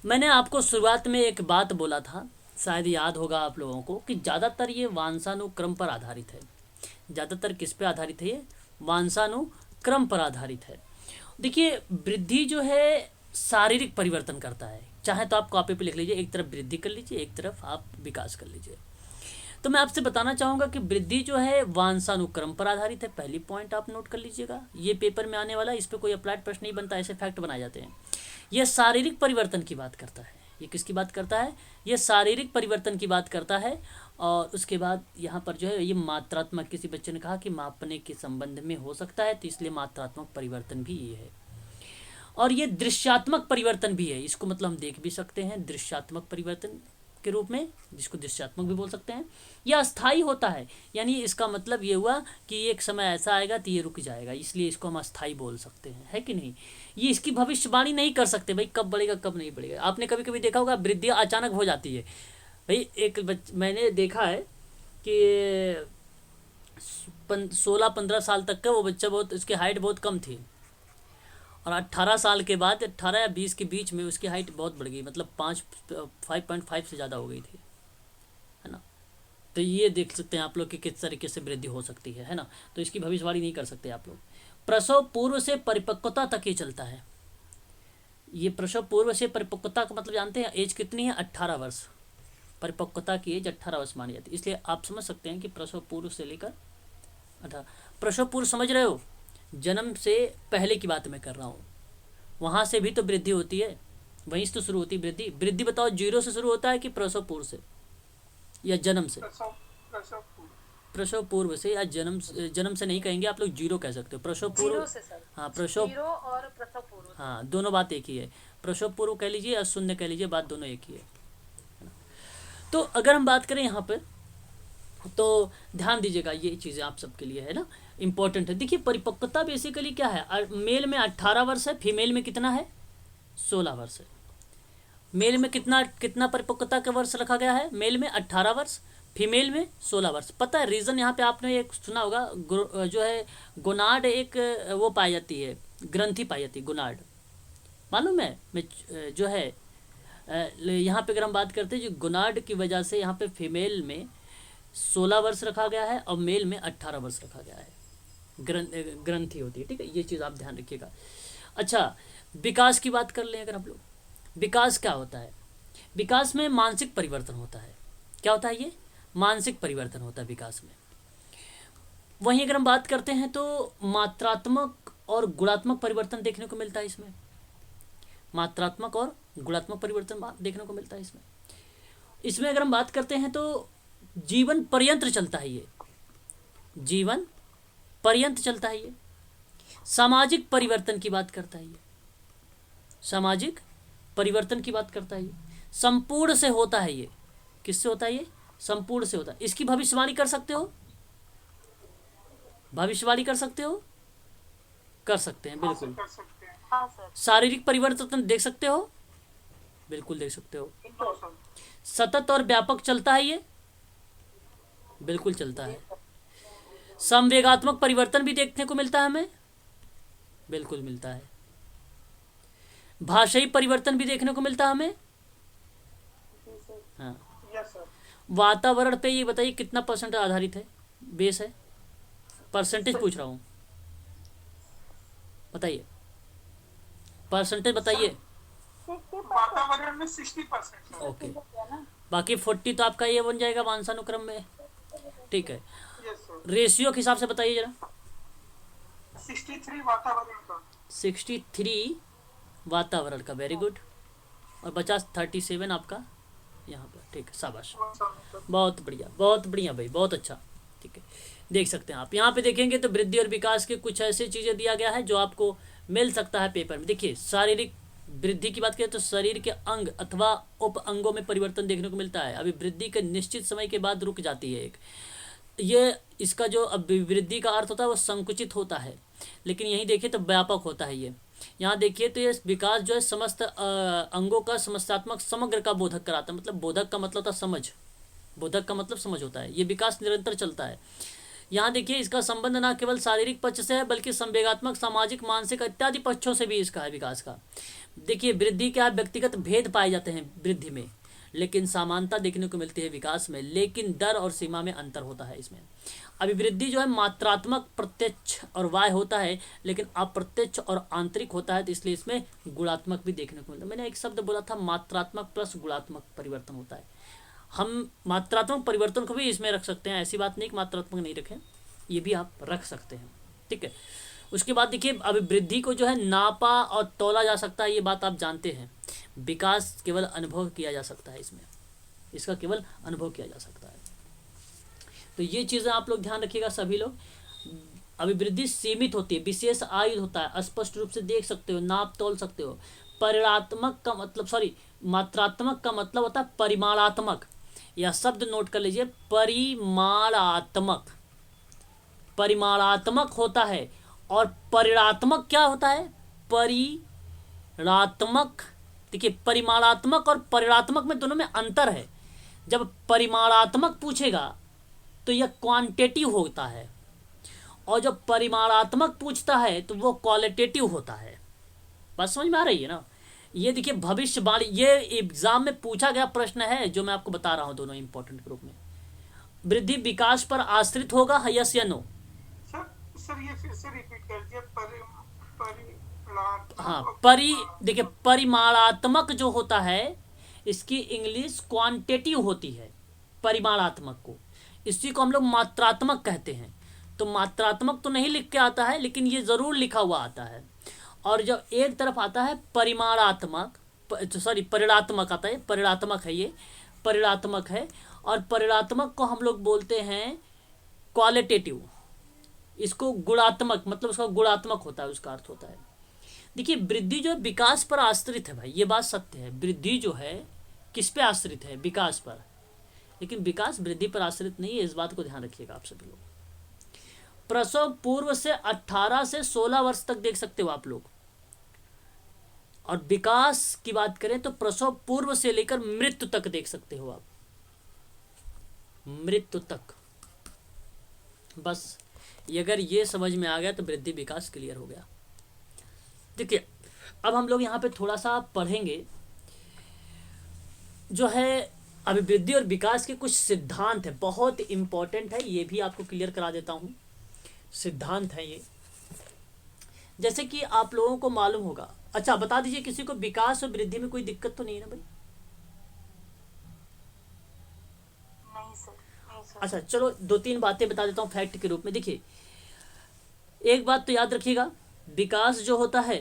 मैंने आपको शुरुआत में एक बात बोला था, शायद याद होगा आप लोगों को, कि ज़्यादातर ये वंशानुक्रम पर आधारित है। ज़्यादातर किस पे आधारित है? ये वंशानुक्रम पर आधारित है। देखिए वृद्धि जो है शारीरिक परिवर्तन करता है, चाहे तो आप कॉपी पे लिख लीजिए, एक तरफ वृद्धि कर लीजिए, एक तरफ आप विकास कर लीजिए। तो मैं आपसे बताना चाहूँगा कि वृद्धि जो है वंशानुक्रम पर आधारित है। पहली पॉइंट आप नोट कर लीजिएगा, ये पेपर में आने वाला, इस पर कोई अप्लाइड प्रश्न नहीं बनता, ऐसे फैक्ट बनाए जाते हैं। यह शारीरिक परिवर्तन की बात करता है। ये किसकी बात करता है? ये शारीरिक परिवर्तन की बात करता है। और उसके बाद यहाँ पर जो है ये मात्रात्मक, किसी बच्चे ने कहा कि मापने के संबंध में हो सकता है, तो इसलिए मात्रात्मक परिवर्तन भी ये है। और ये दृश्यात्मक परिवर्तन भी है, इसको मतलब हम देख भी सकते हैं दृश्यात्मक परिवर्तन के रूप में, जिसको दृश्यात्मक भी बोल सकते हैं। यह अस्थाई होता है, यानी इसका मतलब ये हुआ कि एक समय ऐसा आएगा तो ये रुक जाएगा, इसलिए इसको हम अस्थाई बोल सकते हैं, है कि नहीं। ये इसकी भविष्यवाणी नहीं कर सकते भाई, कब बढ़ेगा कब नहीं बढ़ेगा। आपने कभी कभी देखा होगा वृद्धि अचानक हो जाती है भाई। मैंने देखा है कि 16-15 साल तक का वो बच्चा, बहुत उसकी हाइट बहुत कम थी, और 18 साल के बाद 18 या 20 के बीच में उसकी हाइट बहुत बढ़ गई, मतलब 5.5 से ज़्यादा हो गई थी, है ना। तो ये देख सकते हैं आप लोग कि किस तरीके से वृद्धि हो सकती है ना। तो इसकी भविष्यवाणी नहीं कर सकते आप लोग। प्रसव पूर्व से परिपक्वता तक ये चलता है। ये प्रसव पूर्व से परिपक्वता का मतलब जानते हैं, एज कितनी है? 18 वर्ष। परिपक्वता की एज 18 वर्ष मानी जाती है। इसलिए आप समझ सकते हैं कि प्रसव पूर्व से लेकर 18। प्रसव पूर्व समझ रहे हो, जन्म से पहले की बात मैं कर रहा हूँ, वहाँ से भी तो वृद्धि होती है, वहीं से तो शुरू होती है वृद्धि। वृद्धि बताओ 0 से शुरू होता है कि प्रसव पूर्व से या जन्म से? प्रसव पूर्व से या जन्म से नहीं कहेंगे आप लोग, 0 कह सकते हो। प्रसव पूर्व, हाँ प्रसव, 0 और प्रसव पूर्व, हाँ दोनों बात एक ही है। प्रसव पूर्व कह लीजिए या शून्य कह लीजिए, बात दोनों एक ही है। तो अगर हम बात करें यहाँ पर, तो ध्यान दीजिएगा, ये चीज़ें आप सबके लिए है ना इम्पोर्टेंट है। देखिए परिपक्वता बेसिकली क्या है, मेल में 18 वर्ष है, फीमेल में कितना है? 16 वर्ष है। मेल में कितना परिपक्वता का वर्ष रखा गया है? मेल में 18 वर्ष, फीमेल में 16 वर्ष। पता है रीज़न यहाँ पे आपने एक सुना होगा, जो है गोनाड एक वो पाई जाती है, ग्रंथि पाई जाती है गोनाड, मालूम है? मैं जो है यहाँ पे अगर हम बात करते हैं, जो गोनाड की वजह से यहाँ पे फीमेल में 16 वर्ष रखा गया है और मेल में 18 वर्ष रखा गया है, ग्रंथि होती है, ठीक है। ये चीज़ आप ध्यान रखिएगा। अच्छा, विकास की बात कर लें अगर हम लोग, विकास क्या होता है? विकास में मानसिक परिवर्तन होता है। क्या होता है? ये मानसिक परिवर्तन होता है विकास में। वहीं अगर हम बात करते हैं तो मात्रात्मक और गुणात्मक परिवर्तन देखने को मिलता है इसमें। मात्रात्मक और गुणात्मक परिवर्तन देखने को मिलता है इसमें। इसमें अगर हम बात करते हैं तो जीवन पर्यंत चलता है ये, जीवन पर्यंत चलता है ये। सामाजिक परिवर्तन की बात करता है ये, सामाजिक परिवर्तन की बात करता है ये। संपूर्ण से होता है ये। किससे होता है ये? संपूर्ण से होता है। इसकी भविष्यवाणी कर सकते हो? भविष्यवाणी कर सकते हो? कर सकते हैं, बिल्कुल। हाँ सर। शारीरिक परिवर्तन देख सकते हो? बिल्कुल देख सकते हो। सतत और व्यापक चलता है ये? बिल्कुल चलता है। संवेगात्मक परिवर्तन भी देखने को मिलता है हमें? बिल्कुल मिलता है। भाषाई परिवर्तन भी देखने को मिलता है हमें? हाँ। वातावरण पे ये बताइए कितना परसेंट आधारित है, बेस है? परसेंटेज पूछ रहा हूँ, बताइए परसेंटेज बताइए। वातावरण में 60%। ओके, बाकी 40 तो आपका ये बन जाएगा वंशानुक्रम में, ठीक है। रेशियो के हिसाब से बताइए जरा। 63 वातावरण का, 63 वातावरण का, वेरी गुड। और बचा 37 आपका यहाँ पर, ठीक है, शाबाश, बहुत बढ़िया, बहुत बढ़िया भाई, बहुत अच्छा, ठीक है। देख सकते हैं आप यहाँ पे देखेंगे तो वृद्धि और विकास के कुछ ऐसी चीज़ें दिया गया है जो आपको मिल सकता है पेपर में। देखिए शारीरिक वृद्धि की बात करें तो शरीर के अंग अथवा उप अंगों में परिवर्तन देखने को मिलता है। अभी वृद्धि के निश्चित समय के बाद रुक जाती है एक, ये इसका जो अभिवृद्धि का अर्थ होता है वो संकुचित होता है, लेकिन यहीं देखिए तो व्यापक होता है ये। यहाँ देखिए तो ये विकास जो है समस्त अंगों का समस्यात्मक समग्र का बोधक कराता है। मतलब बोधक का मतलब होता है समझ, बोधक का मतलब समझ होता है। ये विकास निरंतर चलता है। यहाँ देखिए इसका संबंध न केवल शारीरिक पक्ष से है बल्कि संवेगात्मक, सामाजिक, मानसिक इत्यादि पक्षों से भी इसका है विकास का। देखिए वृद्धि क्या है, व्यक्तिगत भेद पाए जाते हैं वृद्धि में, लेकिन समानता देखने को मिलती है विकास में, लेकिन दर और सीमा में अंतर होता है इसमें। अभिवृद्धि जो है मात्रात्मक प्रत्यक्ष और वाय होता है, लेकिन अप्रत्यक्ष और आंतरिक होता है, तो इसलिए इसमें गुणात्मक भी देखने को मिलता है। मैंने एक शब्द बोला था मात्रात्मक प्लस गुणात्मक परिवर्तन होता है। हम मात्रात्मक परिवर्तन को भी इसमें रख सकते हैं, ऐसी बात नहीं कि मात्रात्मक नहीं रखें, ये भी आप रख सकते हैं, ठीक है। उसके बाद देखिए अभिवृद्धि को जो है नापा और तौला जा सकता है, ये बात आप जानते हैं। विकास केवल अनुभव किया जा सकता है इसमें, इसका केवल अनुभव किया जा सकता है। तो ये चीज़ें आप लोग ध्यान रखिएगा सभी लोग। अभिवृद्धि सीमित होती है, विशेष आयु होता है, स्पष्ट रूप से देख सकते हो, नाप तौल सकते हो। परिणात्मक का मतलब मात्रात्मक का मतलब होता है परिमाणात्मक। यह शब्द नोट कर लीजिए, परिमाणात्मक, परिमाणात्मक होता है। और परिणात्मक क्या होता है? परिणात्मक। देखिए परिमाणात्मक और परिणात्मक में दोनों में अंतर है। जब परिमाणात्मक पूछेगा तो यह क्वांटिटेटिव होता है, और जब परिमाणात्मक पूछता है तो वो क्वालिटेटिव होता है। बात समझ में आ रही है ना? ये देखिए भविष्यवाणी, ये एग्जाम में पूछा गया प्रश्न है जो मैं आपको बता रहा हूँ, दोनों इंपॉर्टेंट ग्रुप में। वृद्धि विकास पर आश्रित होगा, यस या नो? सर सर ये फिर से रिपीट कर दिया। हाँ, देखिए परिमाणात्मक जो होता है इसकी इंग्लिश क्वांटिटेटिव होती है, परिमाणात्मक को। इसी को हम लोग मात्रात्मक कहते हैं। तो मात्रात्मक तो नहीं लिख के आता है, लेकिन ये जरूर लिखा हुआ आता है। और जब एक तरफ आता है परिमाणात्मक, सॉरी परिणात्मक आता है, परिणात्मक है, ये परिणात्मक है। और परिणात्मक को हम लोग बोलते हैं क्वालिटेटिव। इसको गुणात्मक, मतलब उसका गुणात्मक होता है, उसका अर्थ होता है। देखिए वृद्धि जो विकास पर आश्रित है भाई, ये बात सत्य है। वृद्धि जो है किस पे आश्रित है? विकास पर। लेकिन विकास वृद्धि पर आश्रित नहीं है, इस बात को ध्यान रखिएगा आप सभी लोग। प्रसव पूर्व से 18 से 16 वर्ष तक देख सकते हो आप लोग। और विकास की बात करें तो प्रसव पूर्व से लेकर मृत्यु तक देख सकते हो आप, मृत्यु तक। बस अगर ये समझ में आ गया तो वृद्धि विकास क्लियर हो गया। देखिए अब हम लोग यहाँ पे थोड़ा सा पढ़ेंगे जो है अभी वृद्धि और विकास के कुछ सिद्धांत है, बहुत इंपॉर्टेंट है, ये भी आपको क्लियर करा देता हूँ। सिद्धांत है ये, जैसे कि आप लोगों को मालूम होगा। अच्छा बता दीजिए, किसी को विकास और वृद्धि में कोई दिक्कत तो नहीं है ना भाई? नहीं सर। अच्छा चलो 2-3 बातें बता देता हूँ फैक्ट के रूप में। देखिए एक बात तो याद रखिएगा, विकास जो होता है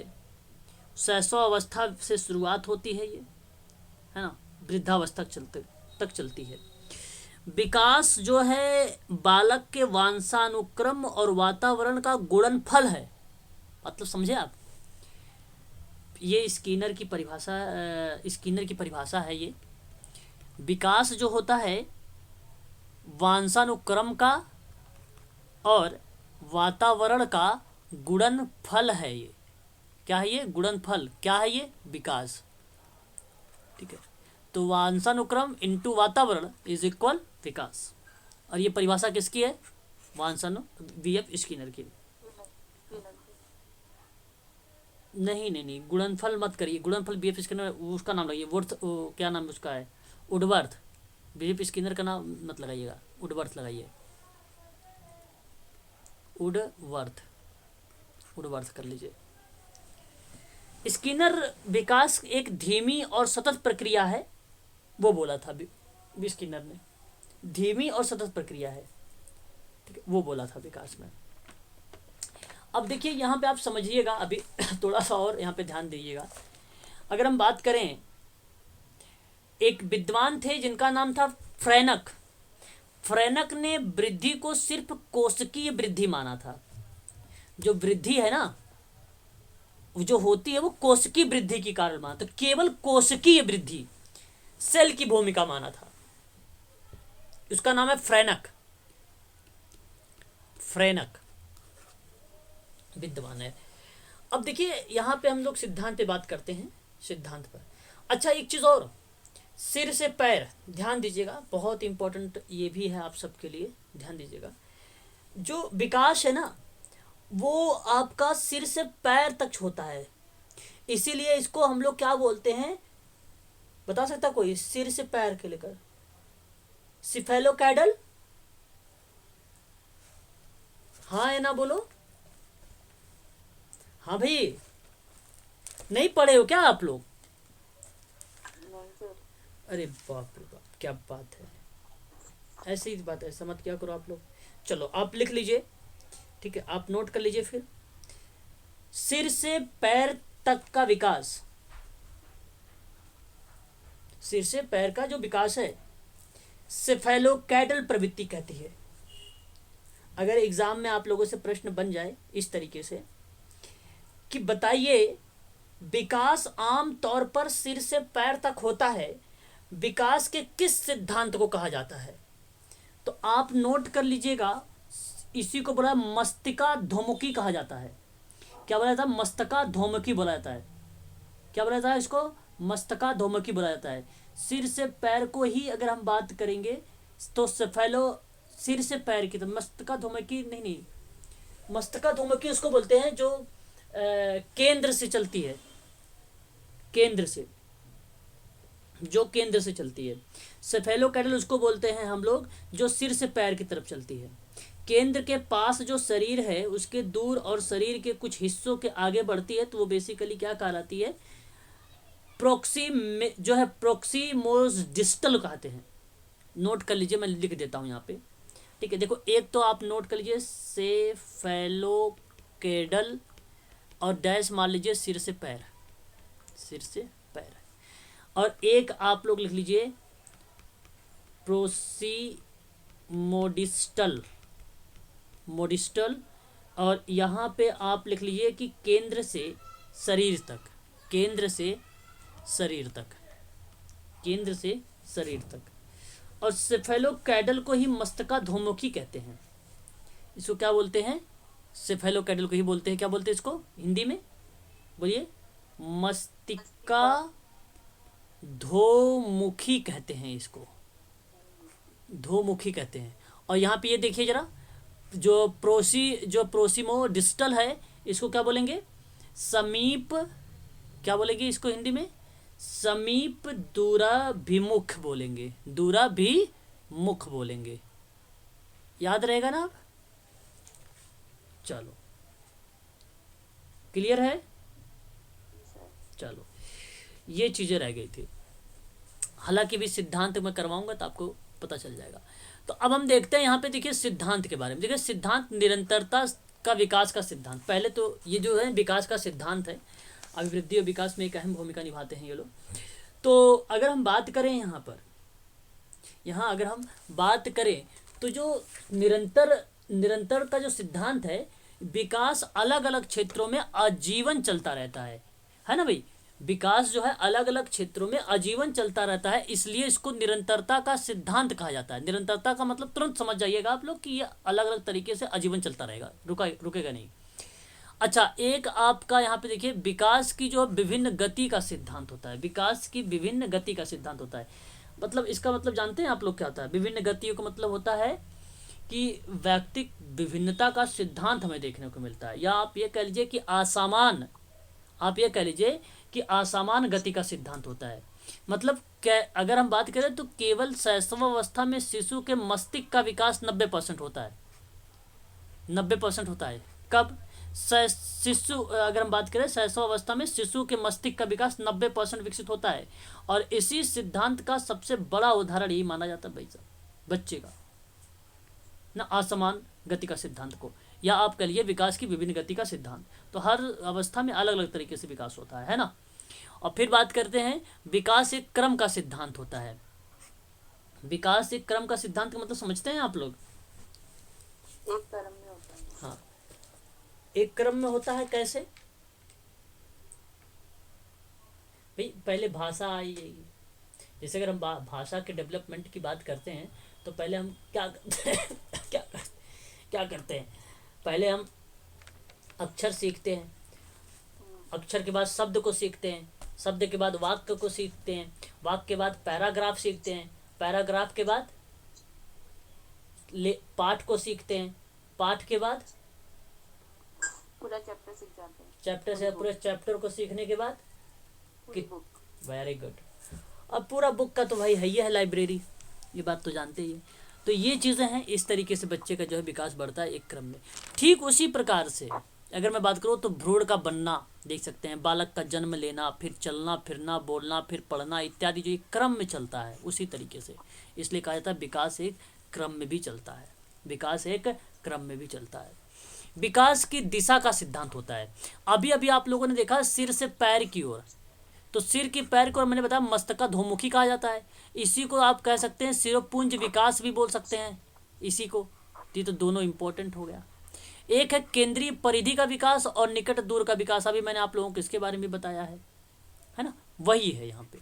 शैशव अवस्था से शुरुआत होती है, ये है ना, वृद्धावस्था तक चलती है। विकास जो है बालक के वंशानुक्रम और वातावरण का गुणनफल है। मतलब समझे आप? ये स्किनर की परिभाषा है ये। विकास जो होता है वंशानुक्रम का और वातावरण का गुणनफल है। ये क्या है? ये गुणनफल क्या है? ये विकास। ठीक है, तो वंशानुक्रम इनटू वातावरण इज इक्वल विकास। और ये परिभाषा किसकी है? BF स्किनर की। नहीं, गुणनफल मत करिए। गुणनफल BF स्किनर उसका नाम लगाइए, क्या नाम उसका है? वुडवर्थ। BF स्किनर का नाम मत लगाइएगा, वुडवर्थ लगाइए। वुडवर्थ कर लीजिए। स्किनर विकास एक धीमी और सतत प्रक्रिया है, वो बोला था स्किनर ने। धीमी और सतत प्रक्रिया है, ठीक है, वो बोला था विकास में। अब देखिए यहाँ पे आप समझिएगा, अभी थोड़ा सा और यहाँ पे ध्यान दीजिएगा। अगर हम बात करें, एक विद्वान थे जिनका नाम था फ्रेनक। फ्रेनक ने वृद्धि को सिर्फ कोशिकीय वृद्धि माना था। जो वृद्धि है ना, जो होती है वो कोशिकीय वृद्धि के कारण माना, तो केवल कोशिकीय वृद्धि, सेल की भूमिका माना था। उसका नाम है फ्रेनक विद्वान है। अब देखिए यहाँ पे हम लोग सिद्धांत पे बात करते हैं, सिद्धांत पर। अच्छा एक चीज और, सिर से पैर, ध्यान दीजिएगा, बहुत इंपॉर्टेंट ये भी है आप सबके लिए, ध्यान दीजिएगा। जो विकास है ना वो आपका सिर से पैर तक होता है, इसीलिए इसको हम लोग क्या बोलते हैं, बता सकता कोई? सिर से पैर के लेकर सिफेलोकैडल, हाँ है ना, बोलो। हाँ भाई, नहीं पढ़े हो क्या आप लोग? अरे बाप रे बाप, क्या बात है, ऐसी बात है, समझ क्या करो आप लोग। चलो आप लिख लीजिए, ठीक है, आप नोट कर लीजिए फिर। सिर से पैर तक का विकास, सिर से पैर का जो विकास है सेफेलोकैडल प्रवृत्ति कहती है। अगर एग्जाम में आप लोगों से प्रश्न बन जाए इस तरीके से कि बताइए विकास आम तौर पर सिर से पैर तक होता है, विकास के किस सिद्धांत को कहा जाता है? तो आप नोट कर लीजिएगा, इसी को बोला मस्तिकाधोमुखी कहा जाता है। क्या बोला जाता है? मस्तकाधोमुखी बोला जाता है। क्या बोला जाता है इसको? मस्तकाधोमुखी बोला जाता है। सिर से पैर को ही अगर हम बात करेंगे तो सिर से पैर की, तो मस्तकाधोमुखी नहीं, मस्तकाधोमुखी उसको बोलते हैं जो केंद्र से चलती है, केंद्र से, जो केंद्र से चलती है। सेफेलोकैडल उसको बोलते हैं हम लोग जो सिर से पैर की तरफ चलती है। केंद्र के पास जो शरीर है उसके दूर और शरीर के कुछ हिस्सों के आगे बढ़ती है, तो वो बेसिकली क्या कहलाती है, जो है प्रोक्सीमोस डिस्टल कहते हैं। नोट कर लीजिए, मैं लिख देता हूँ यहाँ पे, ठीक है। देखो, एक तो आप नोट कर लीजिए सेफेलोकेडल और डैश मार लीजिए सिर से पैर, सिर से पैर। और एक आप लोग लिख लीजिए प्रोसीमोडिस्टल, मोडिस्टल। और यहाँ पे आप लिख लीजिए कि केंद्र से शरीर तक, केंद्र से शरीर तक, केंद्र से शरीर तक। और सेफेलोकैडल को ही मस्तकाधोमुखी कहते हैं। इसको क्या बोलते हैं, सेफेलोकैडल को ही बोलते हैं, क्या बोलते हैं इसको हिंदी में, बोलिए, मस्तिका धोमुखी कहते हैं, इसको धोमुखी कहते हैं। और यहाँ पे ये देखिए जरा, जो प्रोसीमो डिस्टल है इसको क्या बोलेंगे, समीप, क्या बोलेंगे इसको हिंदी में, समीप दूराभिमुख बोलेंगे, दूराभिमुख बोलेंगे। याद रहेगा ना आप, चलो क्लियर है, चलो ये चीजें रह गई थी। हालांकि भी सिद्धांत मैं करवाऊंगा तो आपको पता चल जाएगा। तो अब हम देखते हैं यहाँ पे, देखिए सिद्धांत के बारे में। देखिए सिद्धांत निरंतरता का विकास का सिद्धांत। पहले तो ये जो है विकास का सिद्धांत है, अभिवृद्धि और विकास में एक अहम भूमिका निभाते हैं ये लोग। तो अगर हम बात करें यहाँ पर, यहाँ अगर हम बात करें तो जो निरंतर का जो सिद्धांत है, विकास अलग अलग क्षेत्रों में आजीवन चलता रहता है ना भाई। विकास जो है अलग अलग क्षेत्रों में आजीवन चलता रहता है, इसलिए इसको निरंतरता का सिद्धांत कहा जाता है। निरंतरता का मतलब तुरंत समझ जाइएगा आप लोग कि ये अलग अलग तरीके से आजीवन चलता रहेगा, रुकेगा नहीं। अच्छा, एक आपका यहाँ पे देखिए विकास की जो विभिन्न गति का सिद्धांत होता है, विकास की विभिन्न गति का सिद्धांत होता है। मतलब इसका मतलब जानते हैं आप लोग क्या होता है, विभिन्न गतियों का मतलब होता है कि व्यक्तिक विभिन्नता का सिद्धांत हमें देखने को मिलता है। या आप ये कह लीजिए कि असामान गति का सिद्धांत होता है। मतलब अगर हम बात करें तो केवल शैशवावस्था में शिशु के मस्तिष्क का विकास 90% होता है, 90% होता है। कब, शिशु, अगर हम बात करें शैशवावस्था में शिशु के मस्तिष्क का विकास 90% विकसित होता है। और इसी सिद्धांत का सबसे बड़ा उदाहरण यही माना जाता है भाई साहब, बच्चे का ना, असमान गति का सिद्धांत को, या आप कह लीजिए विकास की विभिन्न गति का सिद्धांत। तो हर अवस्था में अलग अलग तरीके से विकास होता है ना। और फिर बात करते हैं, विकास एक क्रम का सिद्धांत होता है। विकास एक क्रम का सिद्धांत का मतलब समझते हैं आप लोग, एक क्रम में होता है। हाँ, एक क्रम में होता है। कैसे भाई, पहले भाषा आई जाएगी। जैसे अगर हम भाषा के डेवलपमेंट की बात करते हैं तो पहले हम क्या करते हैं, पहले हम अक्षर सीखते हैं, अक्षर के बाद शब्द को सीखते हैं, शब्द के बाद वाक्य को सीखते हैं, वाक्य के बाद पैराग्राफ सीखते हैं, पैराग्राफ के बाद पाठ को सीखते हैं, पाठ के बाद पूरा चैप्टर सीख जाते हैं, चैप्टर से पूरे चैप्टर को सीखने के बाद बुक। Very good. अब पूरा बुक का तो भाई है ही है लाइब्रेरी, ये बात तो जानते ही है। तो ये चीज़ें हैं, इस तरीके से बच्चे का जो है विकास बढ़ता है एक क्रम में। ठीक उसी प्रकार से अगर मैं बात करूँ तो भ्रूण का बनना देख सकते हैं, बालक का जन्म लेना, फिर चलना फिरना, बोलना, फिर पढ़ना इत्यादि जो एक क्रम में चलता है उसी तरीके से। इसलिए कहा जाता है विकास एक क्रम में भी चलता है, विकास एक क्रम में भी चलता है। विकास की दिशा का सिद्धांत होता है। अभी अभी आप लोगों ने देखा सिर से पैर की ओर, तो सिर की पैर को मैंने बताया मस्तकाधोमुखी कहा जाता है। इसी को आप कह सकते हैं सिरोपुंज विकास भी बोल सकते हैं इसी को। तो दोनों इंपॉर्टेंट हो गया। एक है केंद्रीय परिधि का विकास और निकट दूर का विकास, अभी मैंने आप लोगों को इसके बारे में बताया है ना, वही है यहाँ पे।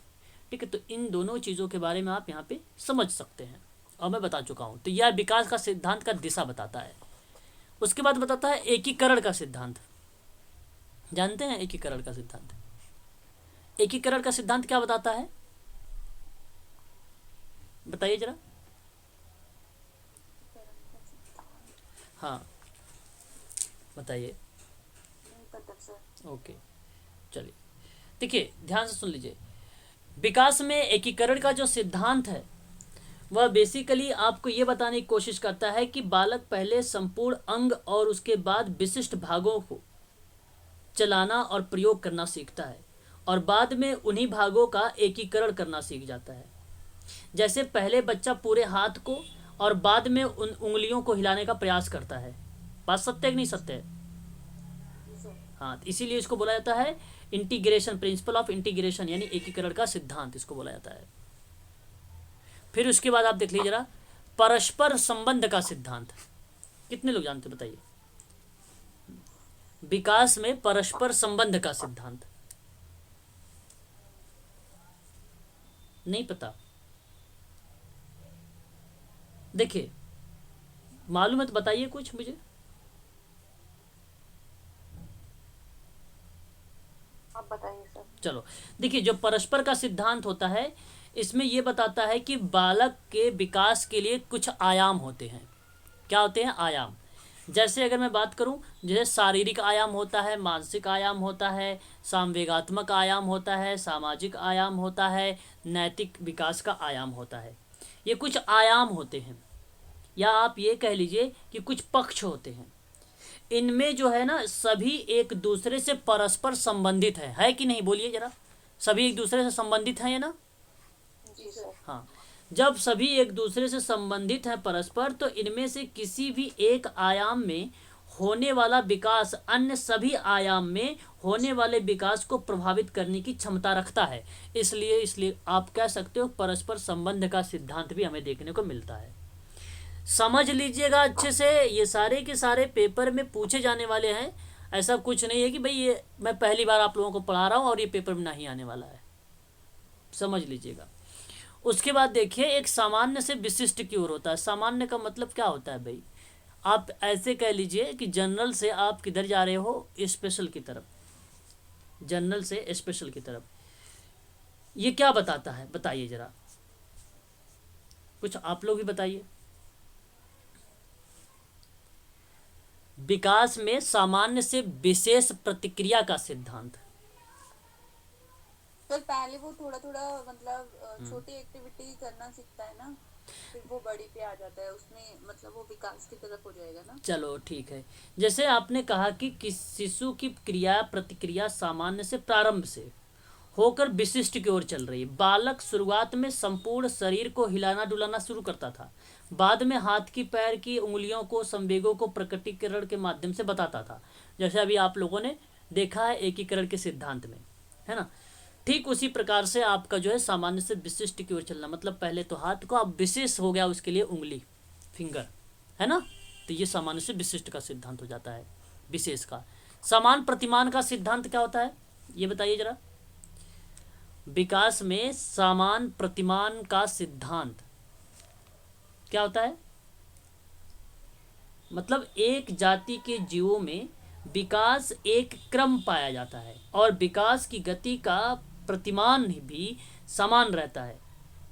ठीक है, तो इन दोनों चीज़ों के बारे में आप यहाँ पे समझ सकते हैं और मैं बता चुका हूँ। तो यह विकास का सिद्धांत का दिशा बताता है। उसके बाद बताता है एकीकरण का सिद्धांत। जानते हैं एकीकरण का सिद्धांत? एकीकरण का सिद्धांत क्या बताता है, बताइए जरा। हाँ बताइए। ओके चलिए, देखिए ध्यान से सुन लीजिए, विकास में एकीकरण का जो सिद्धांत है वह बेसिकली आपको ये बताने की कोशिश करता है कि बालक पहले संपूर्ण अंग और उसके बाद विशिष्ट भागों को चलाना और प्रयोग करना सीखता है और बाद में उन्हीं भागों का एकीकरण करना सीख जाता है। जैसे पहले बच्चा पूरे हाथ को और बाद में उन उंगलियों को हिलाने का प्रयास करता है। बात सत्य है कि नहीं सत्य है? हाँ, तो इसीलिए इसको बोला जाता है इंटीग्रेशन, प्रिंसिपल ऑफ इंटीग्रेशन, यानी एकीकरण का सिद्धांत इसको बोला जाता है। फिर उसके बाद आप देख लीजिए जरा, परस्पर संबंध का सिद्धांत। कितने लोग जानते बताइए? विकास में परस्पर संबंध का सिद्धांत नहीं पता? देखिए, मालूम है तो बताइए कुछ मुझे। आप बताइए सर। चलो देखिए, जो परस्पर का सिद्धांत होता है इसमें यह बताता है कि बालक के विकास के लिए कुछ आयाम होते हैं। क्या होते हैं? आयाम। जैसे अगर मैं बात करूं, जैसे शारीरिक आयाम होता है, मानसिक आयाम होता है, संवेगात्मक आयाम होता है, सामाजिक आयाम होता है, नैतिक विकास का आयाम होता है। ये कुछ आयाम होते हैं, या आप ये कह लीजिए कि कुछ पक्ष होते हैं। इनमें जो है ना, सभी एक दूसरे से परस्पर संबंधित है कि नहीं? बोलिए जरा, सभी एक दूसरे से संबंधित हैं या ना? जी सर। हाँ, जब सभी एक दूसरे से संबंधित हैं परस्पर, तो इनमें से किसी भी एक आयाम में होने वाला विकास अन्य सभी आयाम में होने वाले विकास को प्रभावित करने की क्षमता रखता है। इसलिए आप कह सकते हो परस्पर संबंध का सिद्धांत भी हमें देखने को मिलता है। समझ लीजिएगा अच्छे से, ये सारे के सारे पेपर में पूछे जाने वाले हैं। ऐसा कुछ नहीं है कि भाई ये मैं पहली बार आप लोगों को पढ़ा रहा हूँ और ये पेपर में नहीं आने वाला है, समझ लीजिएगा। उसके बाद देखिए, एक सामान्य से विशिष्ट की ओर होता है। सामान्य का मतलब क्या होता है भाई? आप ऐसे कह लीजिए कि जनरल से आप किधर जा रहे हो? स्पेशल की तरफ। जनरल से स्पेशल की तरफ। ये क्या बताता है बताइए जरा, कुछ आप लोग भी बताइए। विकास में सामान्य से विशेष प्रतिक्रिया का सिद्धांत। पर पहले वो थोड़ा थोड़ा मतलब छोटी एक्टिविटी करना सीखता है ना, फिर वो बड़ी पे आ जाता है, उसमें मतलब वो विकास की तरफ हो जाएगा ना। चलो ठीक है, जैसे आपने कहा कि किस शिशु की क्रिया प्रतिक्रिया सामान्य से प्रारंभ से होकर विशिष्ट की ओर चल रही है। बालक शुरुआत में संपूर्ण शरीर को हिलाना डुलाना शुरू करता था, बाद में हाथ की पैर की उंगलियों को संवेगों को प्रकटीकरण के माध्यम से बताता था। जैसे अभी आप लोगों ने देखा है एकीकरण के सिद्धांत में, है ना? ठीक उसी प्रकार से आपका जो है सामान्य से विशिष्ट की ओर चलना, मतलब पहले तो हाथ को, अब विशेष हो गया उसके लिए उंगली, फिंगर, है ना? तो ये सामान्य से विशिष्ट का सिद्धांत हो जाता है, विशेष का। समान प्रतिमान का सिद्धांत क्या होता है ये बताइए जरा। विकास में समान प्रतिमान का सिद्धांत क्या होता है? मतलब एक जाति के जीवों में विकास एक क्रम पाया जाता है और विकास की गति का प्रतिमान भी समान रहता है।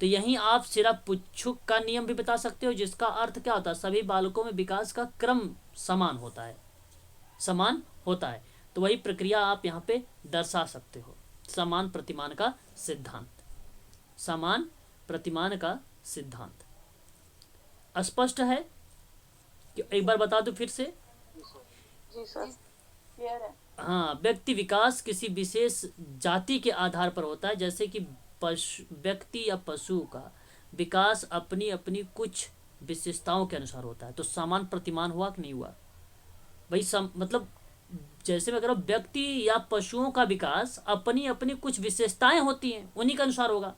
तो यहीं आप सिरा-पुच्छुक का नियम भी बता सकते हो, जिसका अर्थ क्या होता है? सभी बालकों में विकास का क्रम समान होता है, समान होता है। तो वही प्रक्रिया आप यहाँ पे दर्शा सकते हो, समान प्रतिमान का सिद्धांत, समान प्रतिमान का सिद्धांत। स्पष्ट है? एक बार बता दूं फिर से। जी सर। क्लियर है। हाँ, व्यक्ति विकास किसी विशेष जाति के आधार पर होता है, जैसे कि व्यक्ति या पशु का विकास अपनी अपनी कुछ विशेषताओं के अनुसार होता है। तो समान प्रतिमान हुआ कि नहीं हुआ भाई? मतलब जैसे मैं कह रहा हूँ, व्यक्ति या पशुओं का विकास अपनी अपनी कुछ विशेषताएं होती हैं, उन्हीं के अनुसार होगा।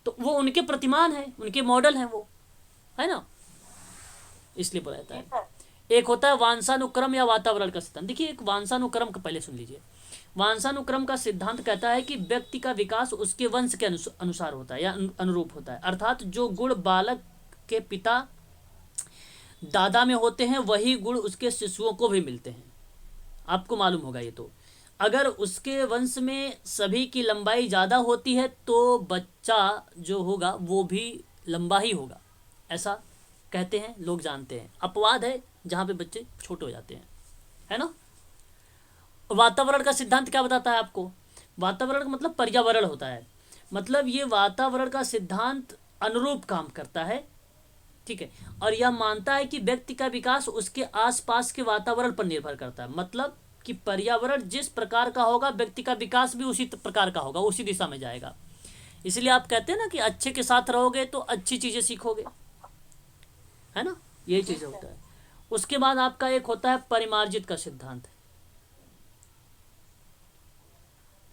तो वो उनके प्रतिमान है, उनके मॉडल हैं वो, है ना? इसलिए बोला जाता है। एक होता है वांशानुक्रम या वातावरण का सिद्धांत। देखिए, एक वांशानुक्रम का पहले सुन लीजिए। वांशानुक्रम का सिद्धांत कहता है कि व्यक्ति का विकास उसके वंश के अनुसार होता है या अनुरूप होता है। अर्थात जो गुण बालक के पिता दादा में होते हैं वही गुण उसके शिशुओं को भी मिलते हैं। आपको मालूम होगा ये। तो अगर उसके वंश में सभी की लंबाई ज़्यादा होती है तो बच्चा जो होगा वो भी लंबा ही होगा, ऐसा कहते हैं लोग, जानते हैं। अपवाद है जहाँ पे बच्चे छोटे हो जाते हैं, है ना? वातावरण का सिद्धांत क्या बताता है आपको? वातावरण का मतलब पर्यावरण होता है, मतलब ये वातावरण का सिद्धांत अनुरूप काम करता है, ठीक है। और यह मानता है कि व्यक्ति का विकास उसके आसपास के वातावरण पर निर्भर करता है, मतलब कि पर्यावरण जिस प्रकार का होगा व्यक्ति का विकास भी उसी प्रकार का होगा, उसी दिशा में जाएगा। इसलिए आप कहते हैं ना कि अच्छे के साथ रहोगे तो अच्छी चीजें सीखोगे, है ना, यही चीज होता है। उसके बाद आपका एक होता है परिमार्जित का सिद्धांत।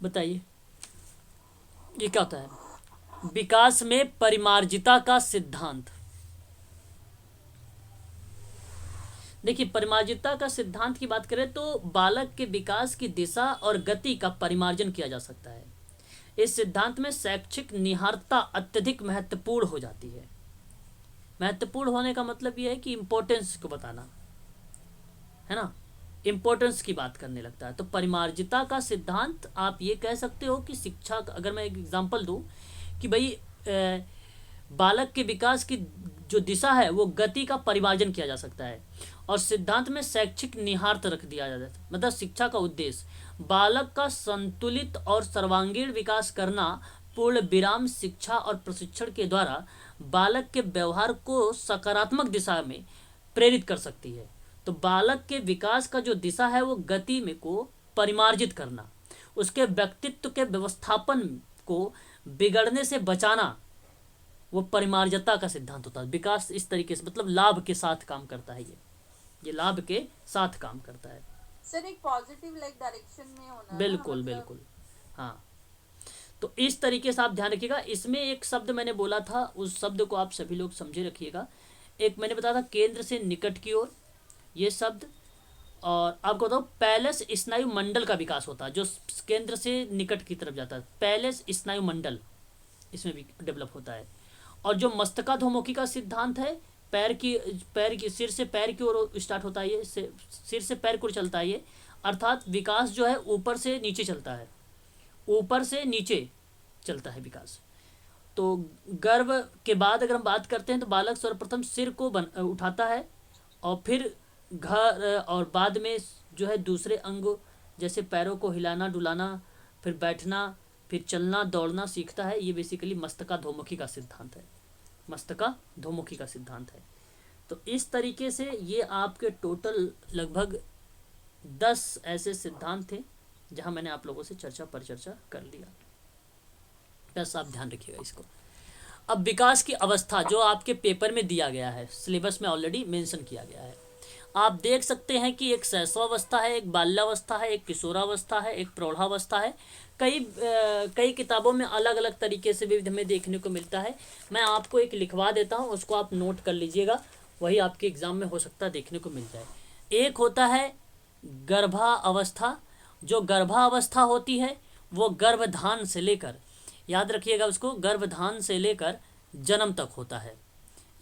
बताइए ये क्या होता है? विकास में परिमार्जिता का सिद्धांत। देखिए, परिमार्जिता का सिद्धांत की बात करें तो बालक के विकास की दिशा और गति का परिमार्जन किया जा सकता है। इस सिद्धांत में शैक्षिक निहारता अत्यधिक महत्वपूर्ण हो जाती है। महत्वपूर्ण होने का मतलब यह है कि इम्पोर्टेंस को बताना, है ना, इम्पोर्टेंस की बात करने लगता है। तो परिमार्जिता का सिद्धांत आप ये कह सकते हो कि शिक्षा, अगर मैं एक एग्जांपल दूं कि भाई बालक के विकास की जो दिशा है वो गति का परिमार्जन किया जा सकता है। और सिद्धांत में शैक्षिक निहार्त रख दिया जाता है, मतलब शिक्षा का उद्देश्य बालक का संतुलित और सर्वांगीण विकास करना, पूर्ण विराम शिक्षा और प्रशिक्षण के द्वारा बालक के व्यवहार को सकारात्मक दिशा में प्रेरित कर सकती है। तो बालक के विकास का जो दिशा है वो गति में को परिमार्जित करना, उसके व्यक्तित्व के व्यवस्थापन को बिगड़ने से बचाना, वो परिमार्जता का सिद्धांत होता है। विकास इस तरीके से, मतलब लाभ के साथ काम करता है, ये लाभ के साथ काम करता है। सर एक पॉजिटिव लाइक डायरेक्शन में होना, बिल्कुल मतलब... बिल्कुल, हाँ। तो इस तरीके से आप ध्यान रखिएगा। इसमें एक शब्द मैंने बोला था, उस शब्द को आप सभी लोग समझे रखिएगा। एक मैंने बताया था केंद्र से निकट की ओर, ये शब्द। और आपको बताओ पैलेस स्नायु मंडल का विकास होता है, जो केंद्र से निकट की तरफ जाता है, पैलेस स्नायु मंडल इसमें भी डेवलप होता है। और जो मस्तकाधोमुखी का सिद्धांत है, पैर की सिर से पैर की ओर स्टार्ट होता है, ये सिर से पैर की ओर चलता है ये, अर्थात विकास जो है ऊपर से नीचे चलता है, ऊपर से नीचे चलता है विकास। तो गर्भ के बाद अगर हम बात करते हैं तो बालक सर्वप्रथम सिर को उठाता है और फिर घर और बाद में जो है दूसरे अंग जैसे पैरों को हिलाना डुलाना, फिर बैठना, फिर चलना दौड़ना सीखता है। ये बेसिकली मस्तकाधोमुखी का सिद्धांत है, मस्तकाधोमुखी का सिद्धांत है। तो इस तरीके से ये आपके टोटल लगभग 10 ऐसे सिद्धांत थे जहां मैंने आप लोगों से परिचर्चा कर लिया। बस आप ध्यान रखिएगा इसको। अब विकास की अवस्था जो आपके पेपर में दिया गया है, सिलेबस में ऑलरेडी मेंशन किया गया है, आप देख सकते हैं कि एक शैशवावस्था है, एक बाल्यावस्था है, एक किशोरावस्था है, एक प्रौढ़ावस्था है। कई किताबों में अलग अलग तरीके से भी हमें देखने को मिलता है। मैं आपको एक लिखवा देता हूँ, उसको आप नोट कर लीजिएगा, वही आपके एग्जाम में हो सकता है देखने को मिल जाए। एक होता है गर्भावस्था। जो गर्भावस्था होती है वो गर्भधान से लेकर, याद रखिएगा उसको, गर्भधान से लेकर जन्म तक होता है,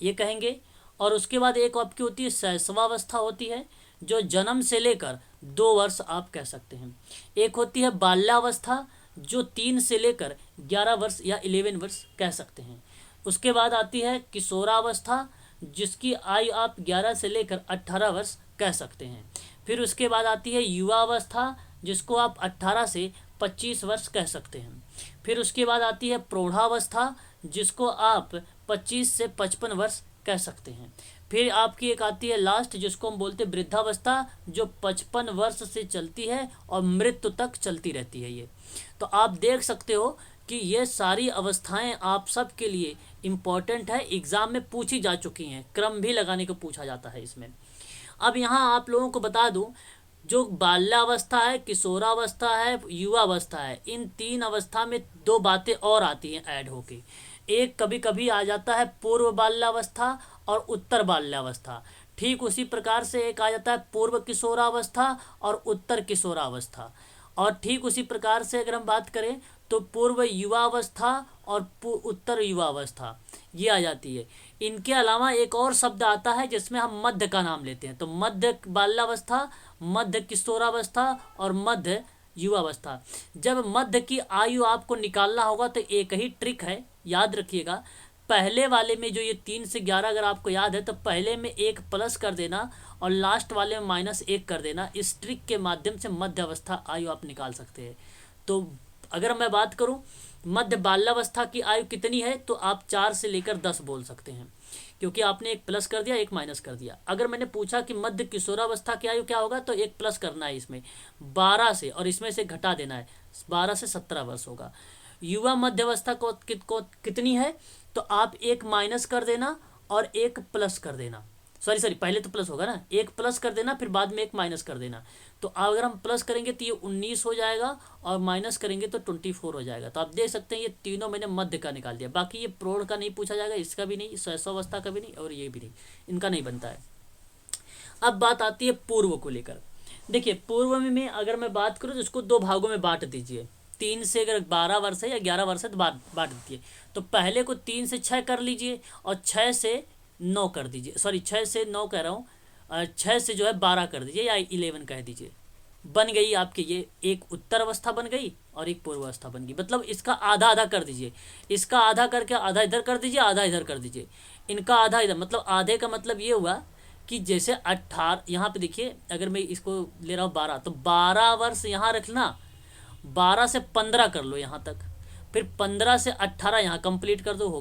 ये कहेंगे। और उसके बाद एक आपकी होती है शैशवावस्था होती है, जो जन्म से लेकर 2 वर्ष आप कह सकते हैं। एक होती है बाल्यावस्था, जो 3 से लेकर 11 वर्ष या 11 वर्ष कह सकते हैं। उसके बाद आती है किशोरावस्था, जिसकी आयु आप 11 से लेकर 18 वर्ष कह सकते हैं। फिर उसके बाद आती है युवावस्था, जिसको आप 18 से 25 वर्ष कह सकते हैं। फिर उसके बाद आती है प्रौढ़ावस्था, जिसको आप 25 से 55 वर्ष कह सकते हैं। फिर आपकी एक आती है लास्ट, जिसको हम बोलते हैं वृद्धावस्था, जो 55 वर्ष से चलती है और मृत्यु तक चलती रहती है ये। तो आप देख सकते हो कि ये सारी अवस्थाएं आप सब के लिए इम्पॉर्टेंट है, एग्जाम में पूछी जा चुकी हैं, क्रम भी लगाने को पूछा जाता है इसमें। अब यहाँ आप लोगों को बता दूं, जो बाल्यावस्था है, किशोरावस्था है, युवावस्था है, इन 3 अवस्था में 2 बातें और आती हैं ऐड होके। एक कभी कभी आ जाता है पूर्व बाल्यावस्था और उत्तर बाल्यावस्था। ठीक उसी प्रकार से एक आ जाता है पूर्व किशोरावस्था और उत्तर किशोरावस्था। और ठीक उसी प्रकार से अगर हम बात करें तो पूर्व युवावस्था और उत्तर युवावस्था, ये आ जाती है। इनके अलावा एक और शब्द आता है जिसमें हम मध्य का नाम लेते हैं। तो मध्य बाल्यावस्था, मध्य किशोरावस्था और मध्य युवावस्था। जब मध्य की आयु आपको निकालना होगा तो एक ही ट्रिक है, याद रखिएगा। पहले वाले में जो ये 3 से 11 अगर आपको याद है तो पहले में 1 प्लस कर देना और लास्ट वाले में -1 कर देना। इस ट्रिक के माध्यम से मध्य अवस्था आयु आप निकाल सकते हैं। तो अगर मैं बात करूं मध्य बाल्यावस्था की आयु कितनी है, तो आप 4 से लेकर 10 बोल सकते हैं, क्योंकि आपने एक प्लस कर दिया एक माइनस कर दिया। अगर मैंने पूछा कि मध्य किशोरावस्था की आयु क्या होगा, तो एक प्लस करना है इसमें 12 से, और इसमें से घटा देना है, 12 से 17 वर्ष होगा। युवा मध्यावस्था को कितनी है, तो आप एक माइनस कर देना और एक प्लस कर देना, सॉरी पहले तो प्लस होगा ना, एक प्लस कर देना फिर बाद में एक माइनस कर देना। तो अगर हम प्लस करेंगे तो ये 19 हो जाएगा और माइनस करेंगे तो 24 हो जाएगा। तो आप देख सकते हैं ये तीनों मैंने मध्य का निकाल दिया। बाकी ये प्रौढ़ का नहीं पूछा जाएगा, इसका भी नहीं, शैशवावस्था का भी नहीं, और ये भी नहीं, इनका नहीं बनता है। अब बात आती है पूर्व को लेकर। देखिए पूर्व में अगर मैं बात करूँ तो इसको 2 भागों में बांट दीजिए। 3 से अगर 12 वर्ष है या 11 वर्ष है तो बांट दीजिए। तो पहले को 3 से 6 कर लीजिए और 6 से 9 कर दीजिए, सॉरी 6 से 9 कह रहा हूँ, 6 से जो है 12 कर दीजिए या 11 कह दीजिए। बन गई आपकी ये एक उत्तर अवस्था बन गई और एक पूर्व अवस्था बन गई। मतलब इसका आधा आधा कर दीजिए, इसका आधा करके आधा इधर कर दीजिए, आधा इधर कर दीजिए, इनका आधा इधर। मतलब आधे का मतलब ये हुआ कि जैसे 18, यहाँ पे देखिए अगर मैं इसको ले रहा हूँ 12, तो 12 वर्ष यहाँ रखना, 12 से 15 कर लो यहाँ तक, फिर 15 से 18 यहाँ कंप्लीट कर दो, हो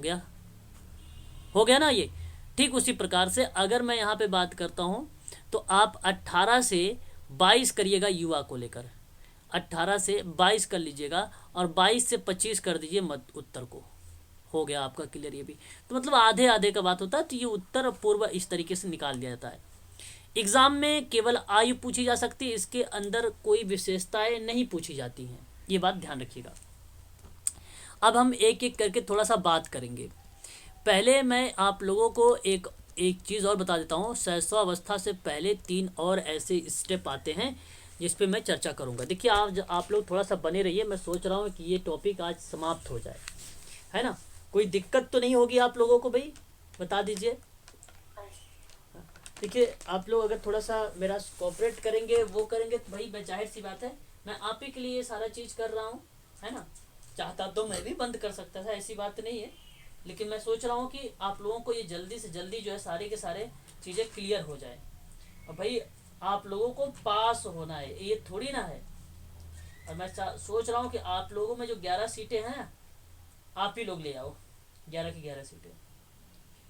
गया ना ये। ठीक उसी प्रकार से अगर मैं यहाँ पे बात करता हूँ तो आप 18 से 22 करिएगा युवा को लेकर, 18 से 22 कर लीजिएगा और 22 से 25 कर दीजिए मध्य उत्तर को, हो गया आपका क्लियर ये भी। तो मतलब आधे आधे का बात होता है। तो ये उत्तर और पूर्व इस तरीके से निकाल दिया जाता है। एग्जाम में केवल आयु पूछी जा सकती है, इसके अंदर कोई विशेषताएं नहीं पूछी जाती हैं, ये बात ध्यान रखिएगा। अब हम एक एक करके थोड़ा सा बात करेंगे। पहले मैं आप लोगों को एक चीज़ और बता देता हूँ। शैशवावस्था से पहले 3 और ऐसे स्टेप आते हैं जिस पे मैं चर्चा करूँगा। देखिए आप लोग थोड़ा सा बने रहिए, मैं सोच रहा हूँ कि ये टॉपिक आज समाप्त हो जाए, है ना। कोई दिक्कत तो नहीं होगी आप लोगों को भाई, बता दीजिए। देखिए आप लोग अगर थोड़ा सा मेरा कोऑपरेट करेंगे वो करेंगे तो भाई मैं जाहिर सी बात है मैं आप ही के लिए ये सारा चीज़ कर रहा हूँ, है ना। चाहता तो मैं भी बंद कर सकता था, ऐसी बात नहीं है, लेकिन मैं सोच रहा हूँ कि आप लोगों को ये जल्दी से जल्दी जो है सारे के सारे चीज़ें क्लियर हो जाए। और भाई आप लोगों को पास होना है, ये थोड़ी ना है। और मैं सोच रहा हूँ कि आप लोगों में जो 11 सीटें हैं आप ही लोग ले आओ, 11 की 11 सीटें,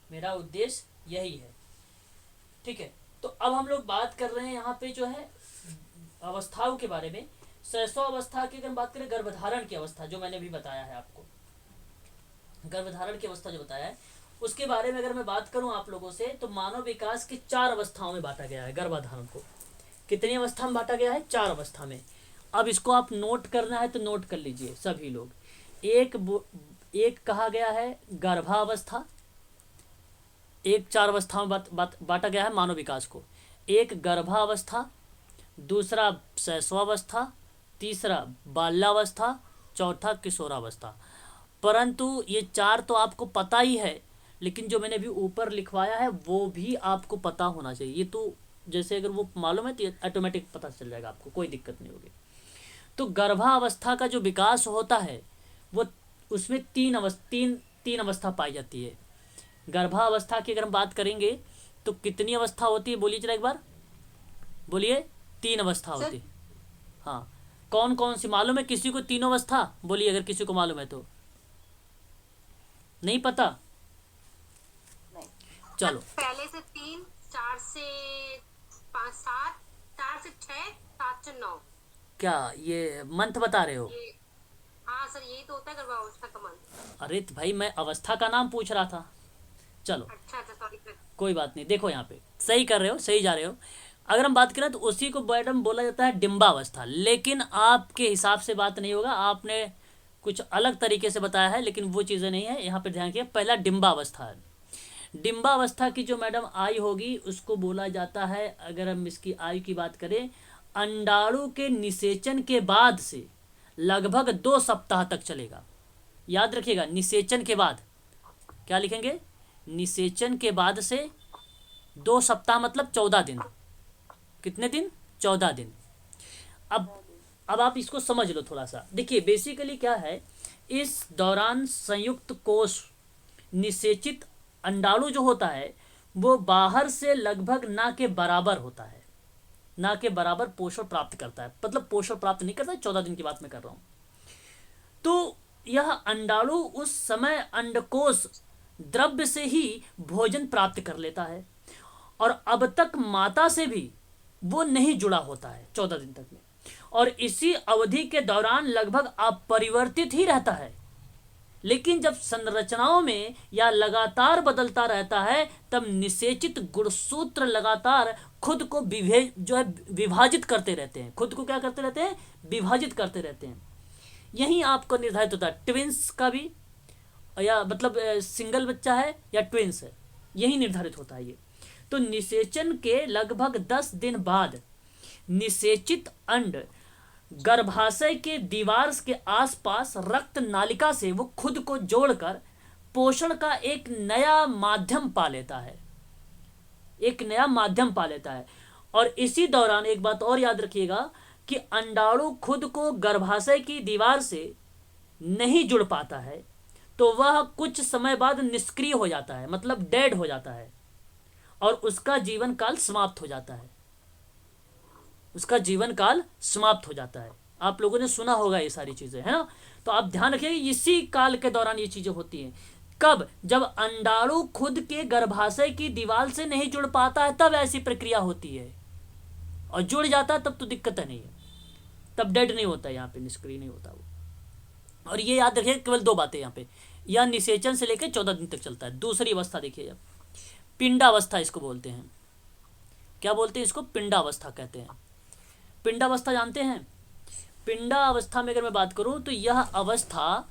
मेरा उद्देश्य यही है, ठीक है। तो अब हम लोग बात कर रहे हैं यहाँ पे जो है अवस्थाओं के बारे में। शैशवावस्था की अगर बात करें, गर्भधारण की अवस्था जो मैंने भी बताया है आपको, गर्भधारण की अवस्था जो बताया है उसके बारे में अगर मैं बात करूं आप लोगों से, तो मानव विकास की 4 अवस्थाओं में बांटा गया है। गर्भधारण को कितनी अवस्था में बांटा गया है? 4 अवस्था में। अब इसको आप नोट करना है तो नोट कर लीजिए सभी लोग। एक कहा गया है गर्भावस्था, एक 4 अवस्थाओं में बांटा गया है मानव विकास को। एक गर्भावस्था, दूसरा शैशवावस्था, तीसरा बाल्यावस्था, चौथा किशोरावस्था। परंतु ये 4 तो आपको पता ही है, लेकिन जो मैंने अभी ऊपर लिखवाया है वो भी आपको पता होना चाहिए। ये तो जैसे अगर वो मालूम है तो ऑटोमेटिक पता चल जाएगा आपको, कोई दिक्कत नहीं होगी। तो गर्भावस्था का जो विकास होता है वो उसमें तीन अवस्था पाई जाती है। गर्भावस्था की अगर हम बात करेंगे तो कितनी अवस्था होती है, बोलिए जरा एक बार बोलिए। 3 अवस्था होती है। हाँ, कौन कौन सी मालूम है किसी को? 3 अवस्था बोलिए अगर किसी को मालूम है तो। नहीं पता? नहीं। चलो, पहले से 3, 4 से 5, 7, 4 से 6, 7 से 9। क्या ये मंथ बता रहे हो? ये हाँ सर, यही तो होता है गर्भावस्था का मंथ। अरे तो भाई मैं अवस्था का नाम पूछ रहा था। चलो अच्छा सॉरी सर। कोई बात नहीं, देखो यहाँ पे सही कर रहे हो, सही जा रहे हो। अगर हम बात करें तो उसी को मैडम बोला जाता है डिम्बावस्था, लेकिन आपके हिसाब से बात नहीं होगा, आपने कुछ अलग तरीके से बताया है, लेकिन वो चीज़ें नहीं है। यहाँ पे ध्यान किया, पहला डिम्बावस्था है। डिम्बावस्था की जो मैडम आयु होगी उसको बोला जाता है, अगर हम इसकी आयु की बात करें, अंडाणु के निषेचन के बाद से लगभग 2 सप्ताह तक चलेगा। याद रखिएगा, निषेचन के बाद क्या लिखेंगे? निषेचन के बाद से 2 सप्ताह मतलब 14 दिन। कितने दिन? 14 दिन। अब आप इसको समझ लो थोड़ा सा। देखिए बेसिकली क्या है, इस दौरान संयुक्त कोष निषेचित अंडाणु जो होता है वो बाहर से लगभग ना के बराबर होता है, ना के बराबर पोषण प्राप्त करता है। मतलब पोषण प्राप्त नहीं करता है, 14 दिन की बात मैं कर रहा हूँ। तो यह अंडाणु उस समय अंडकोश द्रव्य से ही भोजन प्राप्त कर लेता है और अब तक माता से भी वो नहीं जुड़ा होता है 14 दिन तक में, और इसी अवधि के दौरान लगभग अपरिवर्तित ही रहता है। लेकिन जब संरचनाओं में या लगातार बदलता रहता है तब निषेचित गुणसूत्र लगातार खुद को विभाजित करते रहते हैं। खुद को क्या करते रहते हैं? विभाजित करते रहते हैं। यही आपको निर्धारित होता है ट्विंस का भी, या मतलब सिंगल बच्चा है या ट्विंस है, यही निर्धारित होता है ये। तो निषेचन के लगभग 10 दिन बाद निषेचित अंड गर्भाशय के दीवार के आसपास रक्त नालिका से वो खुद को जोड़कर पोषण का एक नया माध्यम पा लेता है, एक नया माध्यम पा लेता है। और इसी दौरान एक बात और याद रखिएगा कि अंडाणु खुद को गर्भाशय की दीवार से नहीं जुड़ पाता है तो वह कुछ समय बाद निष्क्रिय हो जाता है, मतलब डेड हो जाता है, और उसका जीवन काल समाप्त हो जाता है। उसका जीवन काल समाप्त हो जाता है। आप लोगों ने सुना होगा ये सारी चीजें, है ना। तो आप ध्यान रखिए इसी काल के दौरान ये चीजें होती हैं। कब? जब अंडाणु खुद के गर्भाशय की दीवार से नहीं जुड़ पाता है तब ऐसी प्रक्रिया होती है, और जुड़ जाता है तब तो दिक्कत नहीं है, तब डेड नहीं होता, यहाँ पे निष्क्रिय नहीं होता वो। और ये याद रखिए केवल 2 बातें यहाँ पे, यह निषेचन से लेकर 14 दिन तक चलता है। दूसरी अवस्था देखिए, जब पिंडावस्था इसको बोलते हैं। क्या बोलते हैं इसको? पिंडावस्था कहते हैं। पिंडावस्था जानते हैं? पिंडावस्था में अगर मैं बात करूं तो यह अवस्था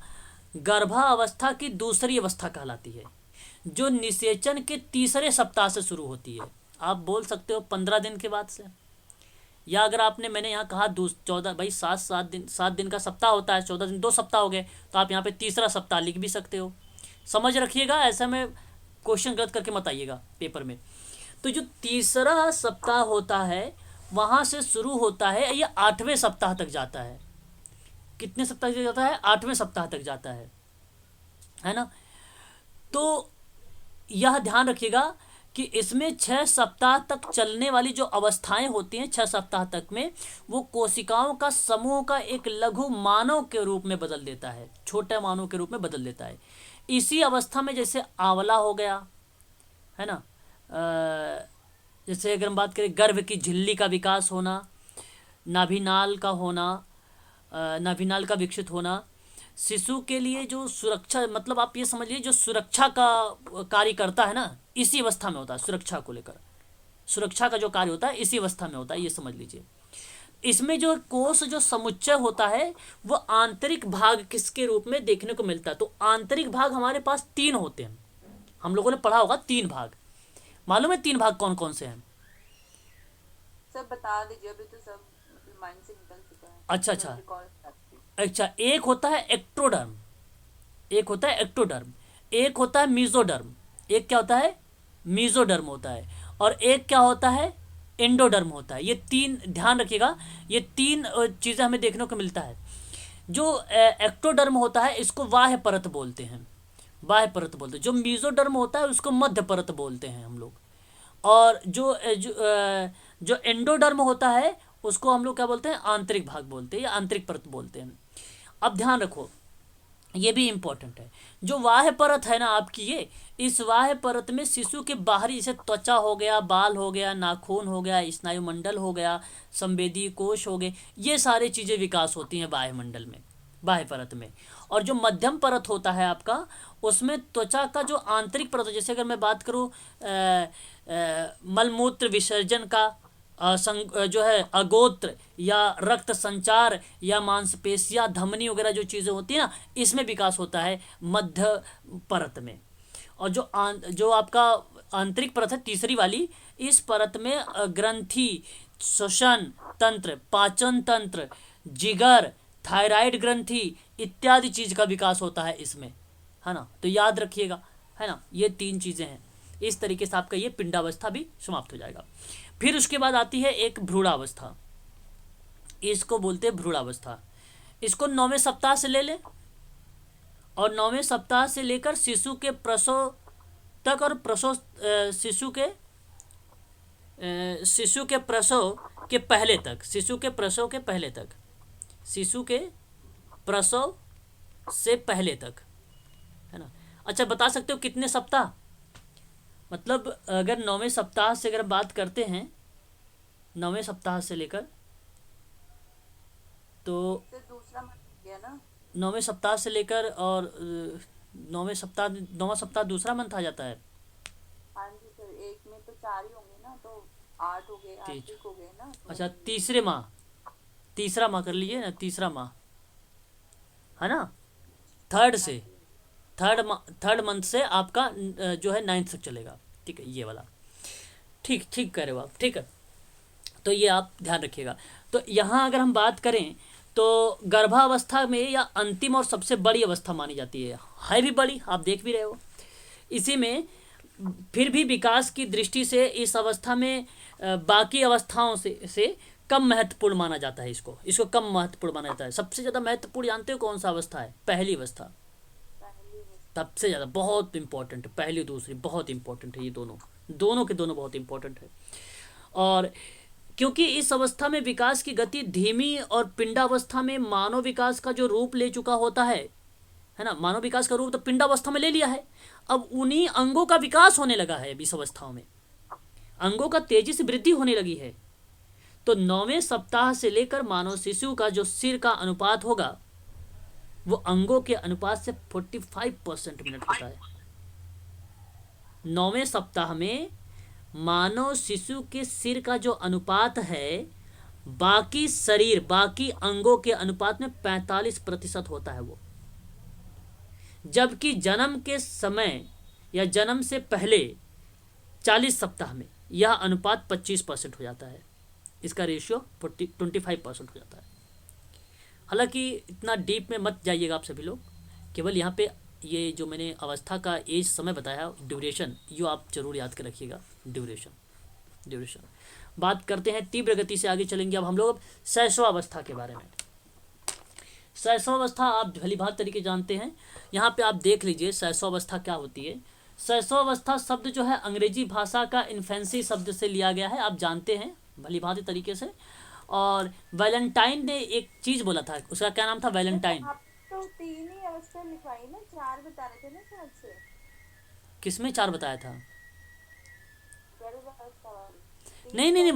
गर्भावस्था की दूसरी अवस्था कहलाती है, जो निषेचन के तीसरे सप्ताह से शुरू होती है। आप बोल सकते हो 15 दिन के बाद से, या अगर आपने, मैंने यहाँ कहा 14, भाई 7 दिन का सप्ताह होता है, 14 दिन 2 सप्ताह हो गए, तो आप यहाँ पे तीसरा सप्ताह लिख भी सकते हो। समझ रखिएगा, ऐसा में क्वेश्चन गलत करके मत आइएगा पेपर में। तो जो तीसरा सप्ताह होता है वहाँ से शुरू होता है, ये 8वें सप्ताह तक जाता है। कितने सप्ताह तक जाता है? 8वें सप्ताह तक जाता है ना। तो यह ध्यान रखिएगा कि इसमें 6 सप्ताह तक चलने वाली जो अवस्थाएं होती हैं, 6 सप्ताह तक में वो कोशिकाओं का समूह का एक लघु मानव के रूप में बदल देता है, छोटे मानव के रूप में बदल देता है। इसी अवस्था में जैसे आंवला हो गया, है ना, जैसे अगर हम बात करें गर्भ की झिल्ली का विकास होना, नाभिनाल का होना, नाभिनाल का विकसित होना, शिशु के लिए जो सुरक्षा, मतलब आप ये समझिए जो सुरक्षा का कार्य करता है ना, इसी अवस्था में होता है। सुरक्षा को लेकर, सुरक्षा का जो कार्य होता है इसी अवस्था में होता है, ये समझ लीजिए। इसमें जो कोष जो समुच्चय होता है वो आंतरिक भाग किसके रूप में देखने को मिलता है? तो आंतरिक भाग हमारे पास 3 होते हैं। हम लोगों ने पढ़ा होगा 3 भाग। मालूम है 3 भाग कौन कौन से हैं? सब बता दीजिए, अभी तो सब माइंड से निकल चुका है। अच्छा, एक होता है एक्टोडर्म, एक होता है एक्टोडर्म, एक होता है मीजोडर्म, एक क्या होता है? मीजोडर्म होता है, और एक क्या होता है? एंडोडर्म होता है। ये 3 ध्यान रखिएगा, ये 3 चीज़ें हमें देखने को मिलता है। जो एक्टोडर्म होता है इसको बाह्य परत बोलते हैं, बाह्य परत बोलते हैं। जो मीजोडर्म होता है उसको मध्य परत बोलते हैं हम लोग, और जो एंडोडर्म होता है उसको हम लोग क्या बोलते हैं? आंतरिक भाग बोलते हैं या आंतरिक परत बोलते हैं। अब ध्यान रखो, ये भी इम्पोर्टेंट है। जो बाह्य परत है ना आपकी, ये इस बाह्य परत में शिशु के बाहरी, जैसे त्वचा हो गया, बाल हो गया, नाखून हो गया, स्नायुमंडल हो गया, संवेदी कोश हो गए, ये सारी चीज़ें विकास होती हैं बाह्य मंडल में, बाह्य परत में। और जो मध्यम परत होता है आपका, उसमें त्वचा का जो आंतरिक परत, जैसे अगर मैं बात करूँ मलमूत्र विसर्जन का, जो है अगोत्र या रक्त संचार या मांसपेशियां, धमनी वगैरह जो चीज़ें होती हैं ना, इसमें विकास होता है मध्य परत में। और जो आपका आंतरिक परत है तीसरी वाली, इस परत में ग्रंथि, श्वसन तंत्र, पाचन तंत्र, जिगर, थायराइड ग्रंथि इत्यादि चीज़ का विकास होता है इसमें, है ना। तो याद रखिएगा, है ना, ये 3 चीज़ें हैं। इस तरीके से आपका ये पिंडावस्था भी समाप्त हो जाएगा। फिर उसके बाद आती है एक भ्रूणावस्था, इसको बोलते हैं भ्रूणावस्था। इसको 9वें सप्ताह से ले लें, और 9वें सप्ताह से लेकर शिशु के प्रसव तक, और शिशु के प्रसव के पहले तक, शिशु के प्रसव के पहले तक, शिशु के प्रसव से पहले तक, है ना। अच्छा, बता सकते हो कितने सप्ताह? मतलब अगर 9वें सप्ताह से अगर बात करते हैं, 9वें सप्ताह से लेकर, तो फिर दूसरा मंथ गया ना। 9वें सप्ताह से लेकर और 9वां सप्ताह दूसरा मंथ आ जाता है। हाँ जी सर, एक में तो 4 ही होंगे ना, तो 8 हो गए, 8 ठीक। वीक हो गए ना, तो अच्छा, तीसरा माह कर लीजिए ना, तीसरा माह, है ना। थर्ड मंथ से आपका जो है 9th तक चलेगा, ठीक है, ये वाला। ठीक कह रहे हो आप, ठीक है। तो ये आप ध्यान रखिएगा। तो यहाँ अगर हम बात करें तो गर्भावस्था में या अंतिम और सबसे बड़ी अवस्था मानी जाती है भी बड़ी, आप देख भी रहे हो। इसी में फिर भी विकास की दृष्टि से इस अवस्था में बाकी अवस्थाओं से कम महत्वपूर्ण माना जाता है। इसको कम महत्वपूर्ण माना जाता है। सबसे ज़्यादा महत्वपूर्ण जानते हो कौन सा अवस्था है? पहली अवस्था सबसे ज़्यादा बहुत इंपॉर्टेंट है। पहली दूसरी बहुत इंपॉर्टेंट है, ये दोनों के दोनों बहुत इंपॉर्टेंट है। और क्योंकि इस अवस्था में विकास की गति धीमी और पिंडावस्था में मानव विकास का जो रूप ले चुका होता है ना, मानव विकास का रूप तो पिंडावस्था में ले लिया है। अब उन्हीं अंगों का विकास होने लगा है। इस अवस्थाओं में अंगों का तेजी से वृद्धि होने लगी है। तो 9वें सप्ताह से लेकर मानव शिशु का जो सिर का अनुपात होगा वो अंगों के अनुपात से 45% मिनट होता है। 9वें सप्ताह में मानव शिशु के सिर का जो अनुपात है बाकी अंगों के अनुपात में 45% होता है वो। जबकि जन्म के समय या जन्म से पहले 40 सप्ताह में यह अनुपात 25% हो जाता है। इसका रेशियो 25% हो जाता है। हालांकि इतना डीप में मत जाइएगा आप सभी लोग, केवल यहाँ पे ये जो मैंने अवस्था का एज समय बताया, ड्यूरेशन, ये आप जरूर याद कर रखिएगा। ड्यूरेशन बात करते हैं, तीव्र गति से आगे चलेंगे। अब हम लोग शैशवावस्था के बारे में। शैशवावस्था आप भली भांति तरीके जानते हैं। यहाँ पे आप देख लीजिए शैशवावस्था क्या होती है। शैशवावस्था शब्द जो है अंग्रेजी भाषा का इन्फेंसी शब्द से लिया गया है, आप जानते हैं भली भांति तरीके से। और वैलेंटाइन ने एक चीज बोला था, उसका क्या नाम था? वैलेंटाइन। आप तो 3 ही अवस्था लिखवाई ना, 4 बता रहे थे ना शायद से। किसमें 4 बताया था? गर्भावस्था वाली। नहीं,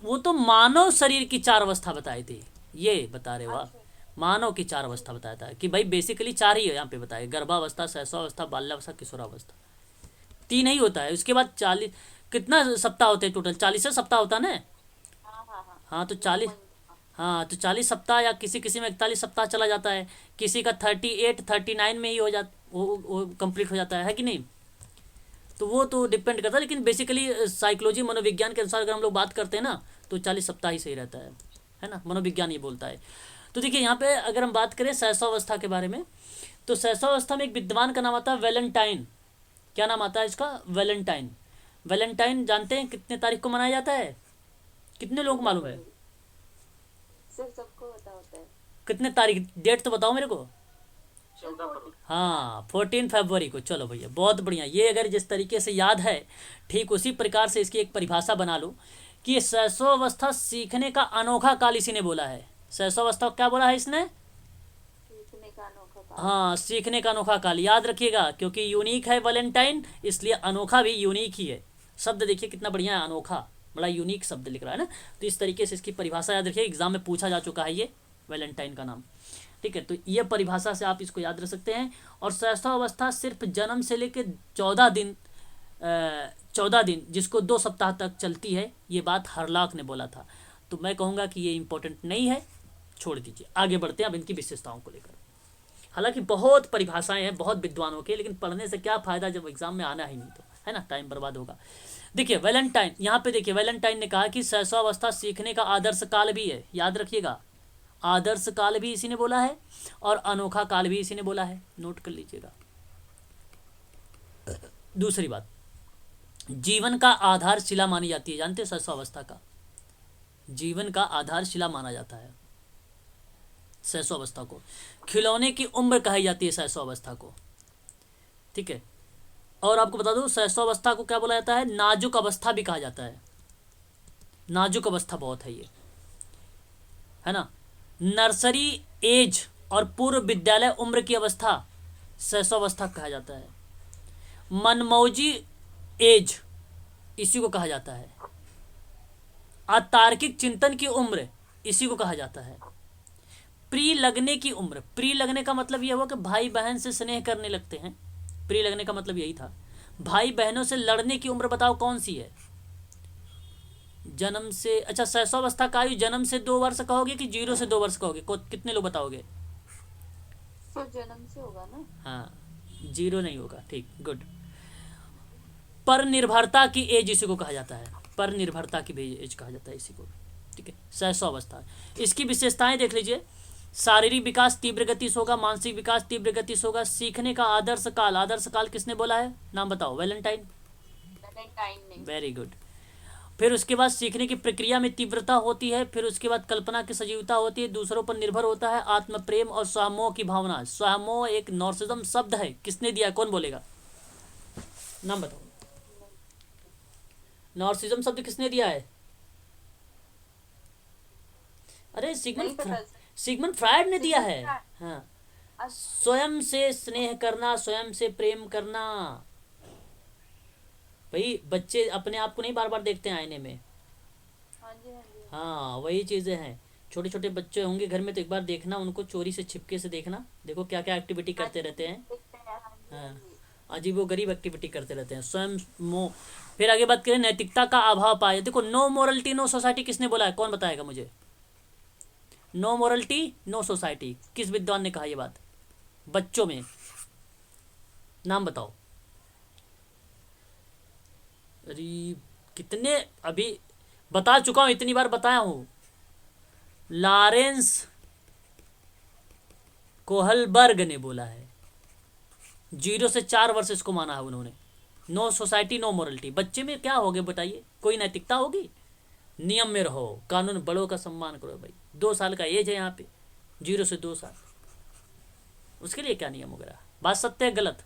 वो तो मानव शरीर की 4 अवस्था बताई थी, ये बता रहे हो आप। मानव की 4 अवस्था बताया था कि भाई बेसिकली 4 ही है यहाँ पे बताए, गर्भावस्था, शैशवावस्था, बाल्यावस्था, किशोरावस्था। 3 ही होता है। उसके बाद 40 कितना सप्ताह होते हैं टोटल? 40 सप्ताह होता है ना। हाँ तो 40 सप्ताह, या किसी में 41 सप्ताह चला जाता है, किसी का 38 39 में ही हो जाता, वो कंप्लीट हो जाता है कि नहीं। तो वो तो डिपेंड करता है, लेकिन बेसिकली साइकोलॉजी मनोविज्ञान के अनुसार अगर हम लोग बात करते हैं ना तो 40 सप्ताह ही सही रहता है ना, मनोविज्ञान ये बोलता है। तो देखिए यहाँ पे अगर हम बात करें शैशवावस्था के बारे में, तो शैशवावस्था में एक विद्वान का नाम आता है वैलेंटाइन। क्या नाम आता है इसका? वैलेंटाइन। वैलेंटाइन जानते हैं कितने तारीख को मनाया जाता है? कितने लोग मालूम है? सिर्फ सबको पता होता है। कितने तारीख, डेट तो बताओ मेरे को। 14 फरवरी। हाँ, 14 फरवरी को। चलो भैया, बहुत बढ़िया। ये अगर जिस तरीके से याद है, ठीक उसी प्रकार से इसकी एक परिभाषा बना लो कि शैशवावस्था सीखने का अनोखा काल इसी ने बोला है। शैशवावस्था क्या बोला है इसने? सीखने का अनोखा काल। हाँ, सीखने का अनोखा काल। याद रखिएगा, क्योंकि यूनिक है वैलेंटाइन, इसलिए अनोखा भी यूनिक ही है। शब्द देखिए कितना बढ़िया है, अनोखा, बड़ा यूनिक शब्द लिख रहा है ना। तो इस तरीके से इसकी परिभाषा याद रखिए, एग्जाम में पूछा जा चुका है ये वैलेंटाइन का नाम, ठीक है। तो ये परिभाषा से आप इसको याद रख सकते हैं। और शैशवावस्था सिर्फ जन्म से लेकर 14 दिन जिसको 2 सप्ताह तक चलती है, ये बात हरलाक ने बोला था। तो मैं कहूँगा कि ये इंपॉर्टेंट नहीं है, छोड़ दीजिए। आगे बढ़ते हैं अब इनकी विशेषताओं को लेकर। हालांकि बहुत परिभाषाएं हैं बहुत विद्वानों के, लेकिन पढ़ने से क्या फ़ायदा जब एग्जाम में आना ही नहीं, तो है ना, टाइम बर्बाद होगा। देखिए वैलेंटाइन, यहाँ पे देखिए वैलेंटाइन ने कहा कि शैशवावस्था सीखने का आदर्श काल भी है। याद रखिएगा, आदर्श काल भी इसी ने बोला है और अनोखा काल भी इसी ने बोला है, नोट कर लीजिएगा। दूसरी बात, जीवन का आधारशिला मानी जाती है। जानते हैं शैशवावस्था का जीवन का आधारशिला माना जाता है शैशवावस्था को। खिलौने की उम्र कही जाती है शैशवावस्था को, ठीक है। और आपको बता दूं शैशवावस्था को क्या बोला जाता है? नाजुक अवस्था भी कहा जाता है। नाजुक अवस्था बहुत है ये, है ना। नर्सरी एज और पूर्व विद्यालय उम्र की अवस्था शैशवावस्था कहा जाता है। मनमौजी एज इसी को कहा जाता है। अतार्किक चिंतन की उम्र इसी को कहा जाता है। प्रिय लगने की उम्र, प्रिय लगने का मतलब यह हुआ कि भाई बहन से स्नेह करने लगते हैं, प्रिय लगने का मतलब यही था। भाई बहनों से लड़ने की उम्र बताओ कौन सी है? जन्म से, अच्छा शैशवावस्था का आयु जन्म से 2 वर्ष कहोगे कि 0 से 2 वर्ष कहोगे? कितने लोग बताओगे? तो जन्म से होगा ना। हाँ, 0 नहीं होगा, ठीक, गुड। पर निर्भरता की एज इसी को कहा जाता है, पर निर्भरता की भी एज कहा जाता है इसी को, ठीक है, शैशवावस्था। इसकी विशेषताएं देख लीजिए। शारीरिक विकास तीव्र गति से होगा, मानसिक विकास तीव्र गति से होगा। सीखने का आदर्श काल, आदर्श काल किसने बोला है? नाम बताओ। वैलेंटाइन, वैलेंटाइन ने। Very good. फिर उसके बाद सीखने की प्रक्रिया में तीव्रता होती है। फिर उसके बाद कल्पना की सजीवता होती है, दूसरों पर निर्भर होता है, आत्म प्रेम और स्वमोह की भावना। स्वमोह एक नॉर्सिज्म शब्द है, किसने दिया, कौन बोलेगा? नाम बताओ। नॉर्सिज्म शब्द किसने दिया है? अरे सिगमंड फ्रायड ने दिया है। हाँ, स्वयं से स्नेह करना, स्वयं से प्रेम करना। भाई बच्चे अपने आप को नहीं बार बार देखते हैं आईने में। हाँ जी, हाँ जी। हाँ, वही चीजें हैं। छोटे छोटे बच्चे होंगे घर में तो एक बार देखना उनको, चोरी से छिपके से देखना, देखो क्या क्या एक्टिविटी करते रहते हैं। देखते हैं, हाँ जी, हाँ हाँ, जी। अजीबो गरीब एक्टिविटी करते रहते हैं, स्वयं मोह। फिर आगे बात करें, नैतिकता का अभाव पाया। देखो, नो मोरलिटी नो सोसाइटी किसने बोला है, कौन बताएगा मुझे? नो मोरलिटी नो सोसाइटी, किस विद्वान ने कहा ये बात बच्चों में? नाम बताओ। अरे कितने, अभी बता चुका हूं, इतनी बार बताया हूं। लॉरेंस कोहलबर्ग ने बोला है, 0 से 4 वर्ष इसको माना है उन्होंने। No society no morality. बच्चे में क्या होगे बताइए? कोई नैतिकता होगी? नियम में रहो, कानून, बड़ों का सम्मान करो। भाई 2 साल का एज है यहाँ पे, 0 से 2 साल, उसके लिए क्या नियम वगैरह? बात सत्य है गलत?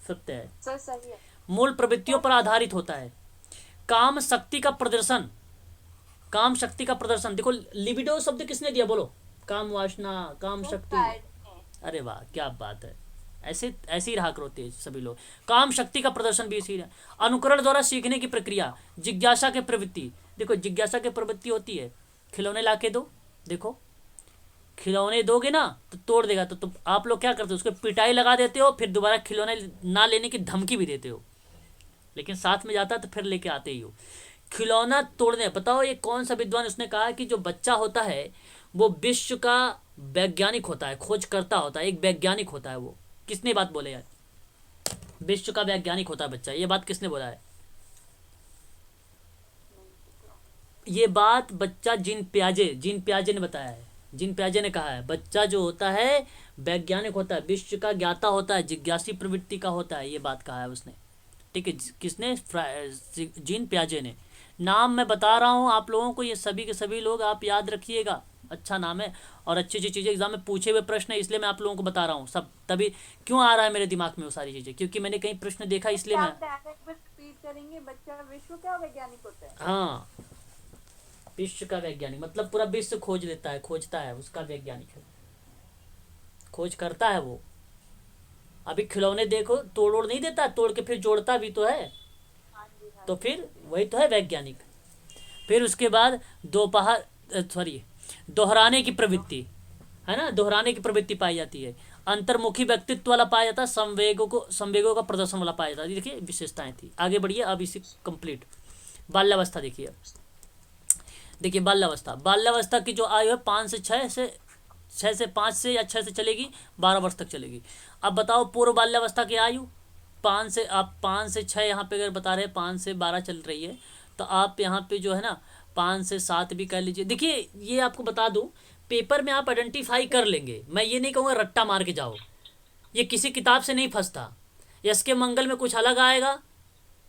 सत्य है। सर सही है। मूल प्रवृत्तियों पर आधारित होता है। काम शक्ति का प्रदर्शन, काम शक्ति का प्रदर्शन। देखो, लिबिडो शब्द किसने दिया, बोलो? काम वासना, काम शक्ति। फ्रायड ने। अरे वाह, क्या बात है। ऐसे ऐसे ही रहा करो तेज सभी लोग। काम शक्ति का प्रदर्शन भी इसी है। अनुकरण द्वारा सीखने की प्रक्रिया, जिज्ञासा के प्रवृत्ति। देखो, जिज्ञासा की प्रवृत्ति होती है, खिलौने ला के दो, देखो खिलौने दोगे ना तो तोड़ देगा, तो आप लोग क्या करते हो, उसको पिटाई लगा देते हो, फिर दोबारा खिलौने ना लेने की धमकी भी देते हो, लेकिन साथ में जाता तो फिर लेके आते ही हो। खिलौना तोड़ने, बताओ ये कौन सा विद्वान, उसने कहा कि जो बच्चा होता है वो विश्व का वैज्ञानिक होता है, खोज करता होता है, एक वैज्ञानिक होता है वो। किसने बात बोले यार? विश्व का वैज्ञानिक होता है बच्चा, ये बात किसने बोला है? ये बात बच्चा जीन पियाजे ने बताया है। जीन पियाजे ने कहा है बच्चा जो होता है वैज्ञानिक होता है, विश्व का ज्ञाता होता है, जिज्ञासी प्रवृत्ति का होता है, ये बात कहा है उसने, ठीक है। किसने? जीन पियाजे ने। नाम मैं बता रहा हूँ आप लोगों को, ये सभी के सभी लोग आप याद रखिएगा, अच्छा नाम है और अच्छी अच्छी चीज़ें एग्जाम में पूछे हुए प्रश्न है, इसलिए मैं आप लोगों को बता रहा हूँ सब। तभी क्यों आ रहा है मेरे दिमाग में वो सारी चीज़ें, क्योंकि मैंने कहीं प्रश्न देखा, इसलिए मैं। रिपीट करेंगे, बच्चा विश्व का वैज्ञानिक होता है। हाँ, विश्व का वैज्ञानिक मतलब पूरा विश्व खोज लेता है, खोजता है, उसका वैज्ञानिक है, खोज करता है वो। अभी खिलौने देखो, तोड़ नहीं देता, तोड़ के फिर जोड़ता भी तो है, तो फिर वही तो है वैज्ञानिक। फिर उसके बाद दोहराने की प्रवृत्ति है ना, दोहराने की प्रवृत्ति पाई जाती है। अंतर्मुखी व्यक्तित्व वाला पाया जाता है, संवेगों का प्रदर्शन वाला पाया जाता है। देखिए विशेषताएं थी। आगे बढ़िए, अब इसी कंप्लीट। बाल्यावस्था देखिए, देखिए बाल्यावस्था की जो आयु है 5 से 6 से 5 से या 6 से चलेगी, 12 वर्ष तक चलेगी। अब बताओ पूर्व बाल्यावस्था की आयु 5 से, आप 5 से 6 यहाँ पे अगर बता रहे हैं, 5 से 12 चल रही है, तो आप यहाँ पे जो है ना 5 से 7 भी कर लीजिए। देखिए ये आपको बता दूं, पेपर में आप आइडेंटिफाई कर लेंगे, मैं ये नहीं कहूँगा रट्टा मार के जाओ, ये किसी किताब से नहीं फंसता। यस के मंगल में कुछ अलग आएगा,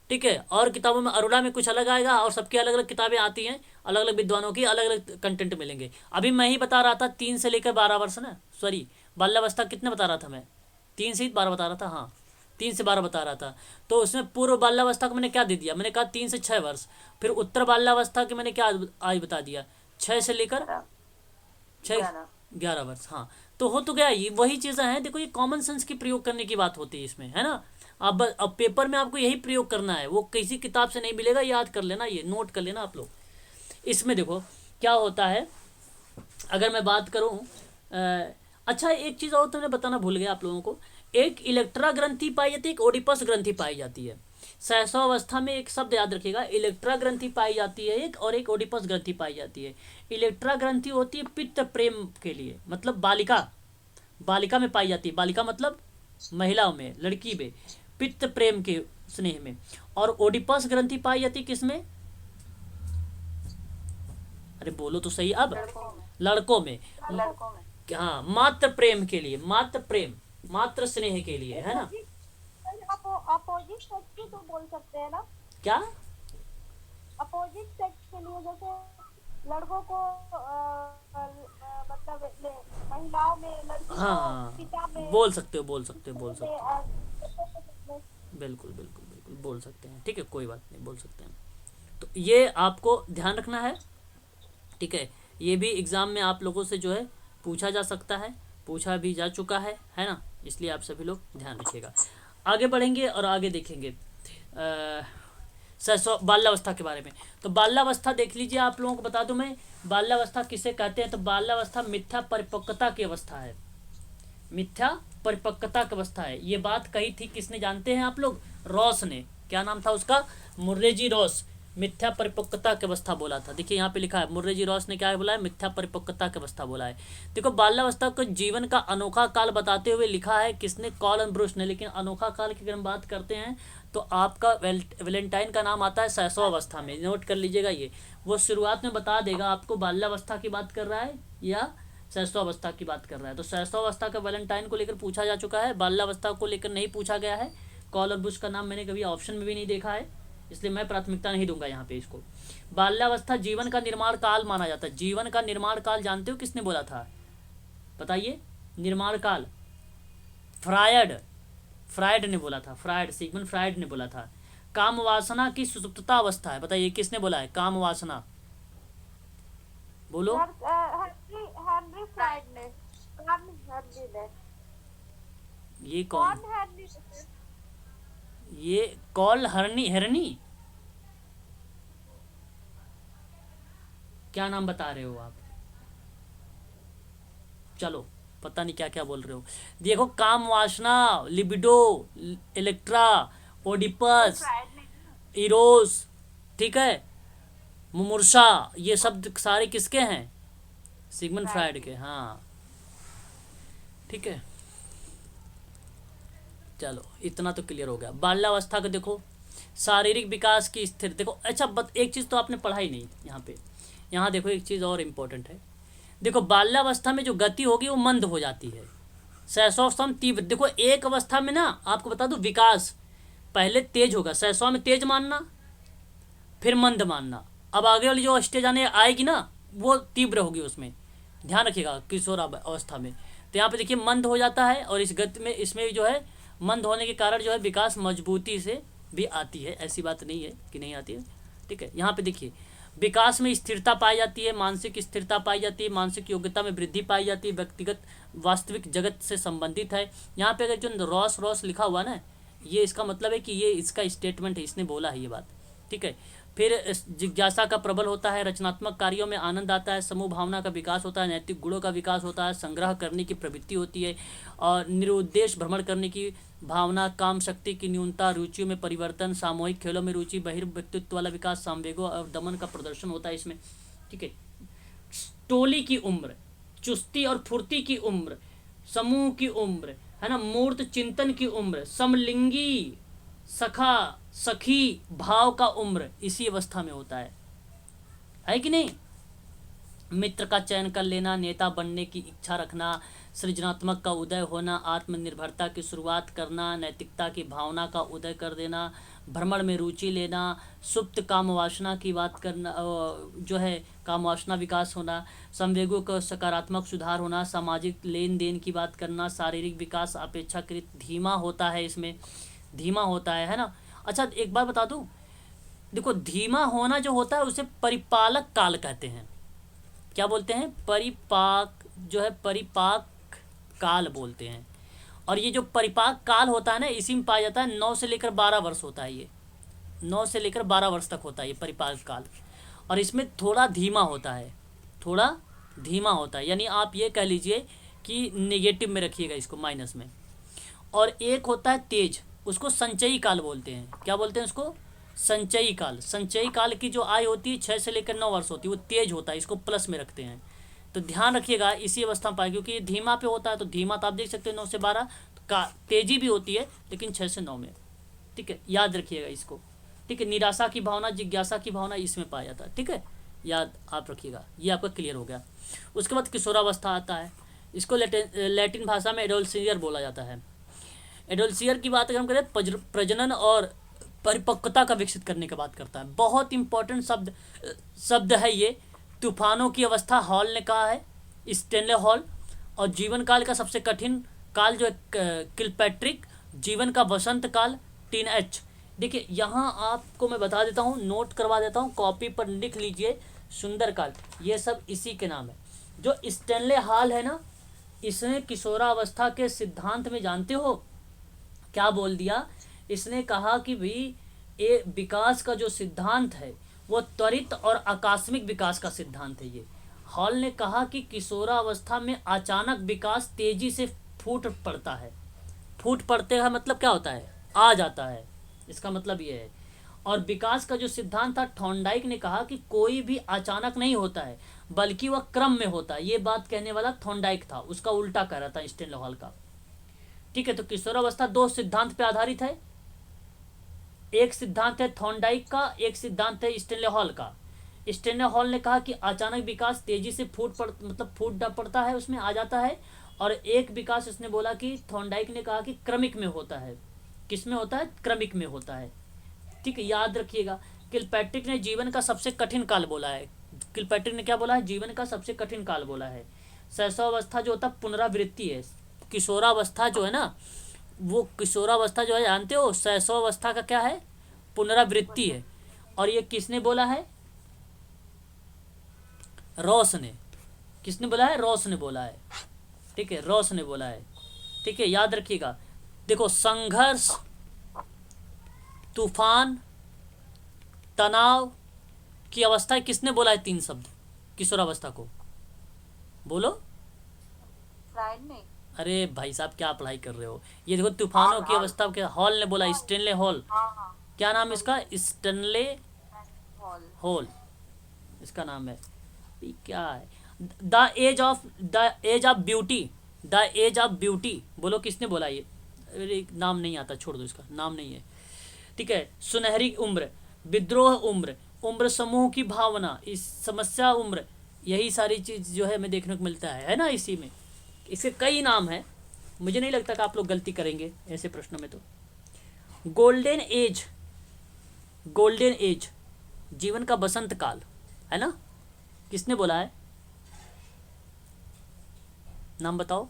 ठीक है, और किताबों में अरोड़ा में कुछ अलग आएगा, और सबकी अलग अलग किताबें आती हैं, अलग अलग विद्वानों की अलग अलग कंटेंट मिलेंगे। अभी मैं ही बता रहा था 3 से लेकर 12 वर्ष ना, सॉरी बाल्यावस्था कितने बता रहा था मैं, 3 से 12 बता रहा था, हाँ 3 से 12 बता रहा था। तो उसमें पूर्व बाल्यावस्था को मैंने क्या दे दिया, मैंने कहा 3 से 6 वर्ष। फिर उत्तर बाल्यावस्था की मैंने क्या आयु बता दिया, 6 से लेकर 6 11 वर्ष, हाँ। तो हो तो गया, ये वही चीज़ें हैं। देखो ये कॉमन सेंस की प्रयोग करने की बात होती है इसमें, है ना। अब पेपर में आपको यही प्रयोग करना है, वो किसी किताब से नहीं मिलेगा, याद कर लेना, ये नोट कर लेना आप लोग। इसमें देखो क्या होता है, अगर मैं बात करूं, अच्छा एक चीज़ और तो मैं बताना भूल गया आप लोगों को, एक इलेक्ट्रा ग्रंथि पाई जाती है, एक ओडिपस ग्रंथि पाई जाती है। सहस्रावस्था में एक शब्द याद रखिएगा, इलेक्ट्रा ग्रंथि पाई जाती है एक, और एक ओडिपस ग्रंथि पाई जाती है। इलेक्ट्रा ग्रंथि होती है पित्त प्रेम के लिए, मतलब बालिका में पाई जाती है, बालिका मतलब महिलाओं में, लड़की में, पित्त प्रेम के स्नेह में। और ओडिपस ग्रंथि पाई जाती है किसमें, अरे बोलो तो सही अब, लड़कों में, लड़कों में। हाँ, मात्र प्रेम के लिए, मात्र प्रेम, मात्र स्नेह के लिए, है ना। आप अपोजिट सेक्स की तो बोल सकते हैं ना, क्या, अपोजिट सेक्स के लिए, जैसे लड़कों को मतलब महिलाओं में, लड़की हाँ, को पिता में, बोल सकते हो, बोल सकते हो, में, बिल्कुल बिल्कुल बिल्कुल बोल सकते हैं, ठीक है, कोई बात नहीं, बोल सकते हैं। तो ये आपको ध्यान रखना है, ठीक है। ये भी एग्ज़ाम में आप लोगों से जो है पूछा जा सकता है, पूछा भी जा चुका है ना, इसलिए आप सभी लोग ध्यान रखिएगा। आगे बढ़ेंगे और आगे देखेंगे बाल्यावस्था के बारे में। तो बाल्यावस्था देख लीजिए, आप लोगों को बता दूं मैं, बाल्यावस्था किसे कहते हैं। तो बाल्यावस्था मिथ्या परिपक्वता की अवस्था है, मिथ्या परिपक्वता की अवस्था है। ये बात कही थी किसने, जानते हैं आप लोग, रॉस ने। क्या नाम था उसका, मुर्रे जी रॉस, मिथ्या परिपक्वता की अवस्था बोला था। देखिए यहाँ पे लिखा है, मुर्रे जी रॉस ने क्या बोला है, मिथ्या परिपक्वता की अवस्था बोला है। देखो बाल्यावस्था को जीवन का अनोखा काल बताते हुए लिखा है किसने, कॉलन ब्रूस ने। लेकिन अनोखा काल की अगर हम बात करते हैं तो आपका वैलेंटाइन का नाम आता है शैशवावस्था में, नोट कर लीजिएगा। ये वो शुरुआत में बता देगा आपको बाल्यावस्था की बात कर रहा है या शैशवावस्था की बात कर रहा है। तो शैशवावस्था का वैलेंटाइन को लेकर पूछा जा चुका है, बाल्यावस्था को लेकर नहीं पूछा गया है। कॉलन ब्रूस का नाम मैंने कभी ऑप्शन में भी नहीं देखा है, इसलिए मैं प्राथमिकता नहीं दूंगा यहाँ पे इसको। बाल्यावस्था जीवन का निर्माण काल माना जाता है। जीवन का निर्माण काल जानते हो किसने बोला था, बताइए, निर्माण काल, फ्रायड ने बोला था, सिगमंड फ्रायड ने बोला था। काम वासना की सुसुप्तता अवस्था है, बताइए किसने बोला है, काम वासना, बोलो। हेनरी फ्राइड ने, हेनरी ने, ये कौन, हेनरी, ये कॉल हरनी, क्या नाम बता रहे हो आप, चलो पता नहीं क्या क्या बोल रहे हो। देखो काम वासना, लिबिडो, इलेक्ट्रा, ओडिपस, इरोस, ठीक है, मुमूर्षा, ये शब्द सारे किसके हैं, सिगमंड फ्रायड के, हाँ, ठीक है। चलो इतना तो क्लियर हो गया। बाल्यावस्था को देखो, शारीरिक विकास की स्थिति देखो। अच्छा एक चीज़ तो आपने पढ़ा ही नहीं यहाँ पे, यहाँ देखो एक चीज़ और इम्पोर्टेंट है। देखो बाल्यावस्था में जो गति होगी वो मंद हो जाती है, शैशवावस्था तीव्र। देखो एक अवस्था में ना आपको बता दूं विकास पहले तेज होगा, शैशव में तेज मानना, फिर मंद मानना। अब आगे वाली जो स्टेज आने आएगी ना वो तीव्र होगी, उसमें ध्यान रखिएगा किशोर अवस्था में। तो यहाँ पे देखिए मंद हो जाता है, और इस गति में इसमें जो है मंद होने के कारण जो है विकास मजबूती से भी आती है, ऐसी बात नहीं है कि नहीं आती है, ठीक है। यहाँ पे देखिए विकास में स्थिरता पाई जाती है, मानसिक स्थिरता पाई जाती है, मानसिक योग्यता में वृद्धि पाई जाती है, व्यक्तिगत वास्तविक जगत से संबंधित है। यहाँ पे अगर जो रॉस लिखा हुआ ना, ये इसका मतलब है कि ये इसका स्टेटमेंट है, इसने बोला है ये बात, ठीक है। फिर जिज्ञासा का प्रबल होता है, रचनात्मक कार्यों में आनंद आता है, समूह भावना का विकास होता है, नैतिक गुणों का विकास होता है, संग्रह करने की प्रवृत्ति होती है, और निरुद्देश्य भ्रमण करने की भावना, काम शक्ति की न्यूनता, रुचियों में परिवर्तन, सामूहिक खेलों में रुचि, बहिर्व्यक्तित्व वाला विकास, संवेगों और दमन का प्रदर्शन होता है इसमें, ठीक है। टोली की उम्र, चुस्ती और फुर्ती की उम्र, समूह की उम्र, है ना, मूर्त चिंतन की उम्र, समलिंगी सखी भाव का उम्र इसी अवस्था में होता है कि नहीं। मित्र का चयन कर लेना, नेता बनने की इच्छा रखना, सृजनात्मक का उदय होना, आत्मनिर्भरता की शुरुआत करना, नैतिकता की भावना का उदय कर देना, भ्रमण में रुचि लेना, सुप्त कामवासना की बात करना, जो है कामवासना विकास होना, संवेगों का सकारात्मक सुधार होना, सामाजिक लेन देन की बात करना, शारीरिक विकास अपेक्षाकृत धीमा होता है, इसमें धीमा होता है ना। अच्छा एक बार बता दूं, देखो धीमा होना जो होता है उसे परिपालक काल कहते हैं। क्या बोलते हैं, जो है परिपाक काल बोलते हैं। और ये जो परिपाक काल होता है ना, इसी में पाया जाता है 9 से लेकर 12 वर्ष होता है। ये 9 से लेकर 12 वर्ष तक होता है ये परिपाक काल। और इसमें थोड़ा धीमा होता है, थोड़ा धीमा होता है, यानी आप ये कह लीजिए कि नेगेटिव में रखिएगा इसको, माइनस में। और एक होता है तेज, उसको संचयी काल बोलते हैं। क्या बोलते हैं उसको? संचयी काल। संचयी काल की जो आयु होती है 6 से लेकर 9 वर्ष होती है, वो तेज होता है, इसको प्लस में रखते हैं। तो ध्यान रखिएगा इसी अवस्था में पाए, क्योंकि ये धीमा पे होता है, तो धीमा तो आप देख सकते हैं 9 से 12 का तेजी भी होती है, लेकिन 6 से 9 में। ठीक है, याद रखिएगा इसको। ठीक है, निराशा की भावना, जिज्ञासा की भावना इसमें पाया जाता है। ठीक है, याद आप रखिएगा, ये आपका क्लियर हो गया। उसके बाद किशोरावस्था आता है, इसको लैटिन भाषा में एडोलसियर बोला जाता है। एडोलसियर की बात अगर हम करें, प्रजनन और परिपक्वता का विकसित करने की बात करता है। बहुत इंपॉर्टेंट शब्द है ये। तूफानों की अवस्था हॉल ने कहा है, स्टेनले हॉल। और जीवन काल का सबसे कठिन काल जो है किलपैट्रिक। जीवन का वसंत काल टीन एच। देखिए यहाँ आपको मैं बता देता हूँ, नोट करवा देता हूँ, कॉपी पर लिख लीजिए। सुंदर काल, ये सब इसी के नाम है। जो स्टेनले हॉल है ना, इसने किशोरावस्था के सिद्धांत में जानते हो क्या बोल दिया? इसने कहा कि भाई ये विकास का जो सिद्धांत है वो त्वरित और आकस्मिक विकास का सिद्धांत है। ये हॉल ने कहा कि किशोरावस्था में अचानक विकास तेजी से फूट पड़ता है। फूट पड़ते का मतलब क्या होता है? आ जाता है, इसका मतलब ये है। और विकास का जो सिद्धांत था, थॉर्नडाइक ने कहा कि कोई भी अचानक नहीं होता है, बल्कि वह क्रम में होता है। ये बात कहने वाला थॉर्नडाइक था, उसका उल्टा कह रहा था स्टेनले हॉल का। ठीक है, तो किशोरावस्था 2 सिद्धांत पे आधारित है। एक सिद्धांत है थॉर्नडाइक का, एक सिद्धांत है स्टेनले हॉल का। स्टेनले हॉल ने कहा कि अचानक विकास तेजी से फूट पड़ता है, उसमें आ जाता है। और एक विकास इसने बोला कि थॉर्नडाइक ने कहा कि क्रमिक में होता है। किस में होता है? क्रमिक में होता है। ठीक है, याद रखिएगा। किलपैट्रिक ने जीवन का सबसे कठिन काल बोला है। किलपैट्रिक ने क्या बोला है? जीवन का सबसे कठिन काल बोला है। शैशवावस्था जो होता है पुनरावृत्ति है। किशोरावस्था जो है ना, वो किशोरावस्था जो है जानते हो, शैशवावस्था का क्या है? पुनरावृत्ति है। और ये किसने बोला है? रॉस ने। किसने बोला है? रॉस ने बोला है। ठीक है, रॉस ने बोला है। ठीक है, याद रखिएगा। देखो, संघर्ष, तूफान, तनाव की अवस्था किसने बोला है? 3 शब्द किशोरावस्था को, बोलो। फ्राइड ने। अरे भाई साहब, क्या पढ़ाई कर रहे हो? ये देखो, तूफानों की अवस्था के हॉल ने बोला, स्टेनले हॉल। क्या नाम इसका? स्टेनले हॉल इसका नाम है। ये क्या है? The age of beauty. The age of beauty, बोलो किसने बोला ये? अरे नाम नहीं आता, छोड़ दो, इसका नाम नहीं है। ठीक है, सुनहरी उम्र, विद्रोह उम्र, उम्र समूह की भावना, इस समस्या उम्र, यही सारी चीज जो है हमें देखने को मिलता है ना इसी में। इसके कई नाम हैं, मुझे नहीं लगता कि आप लोग गलती करेंगे ऐसे प्रश्नों में। तो गोल्डन एज, गोल्डन एज, जीवन का बसंत काल है ना, किसने बोला है? नाम बताओ।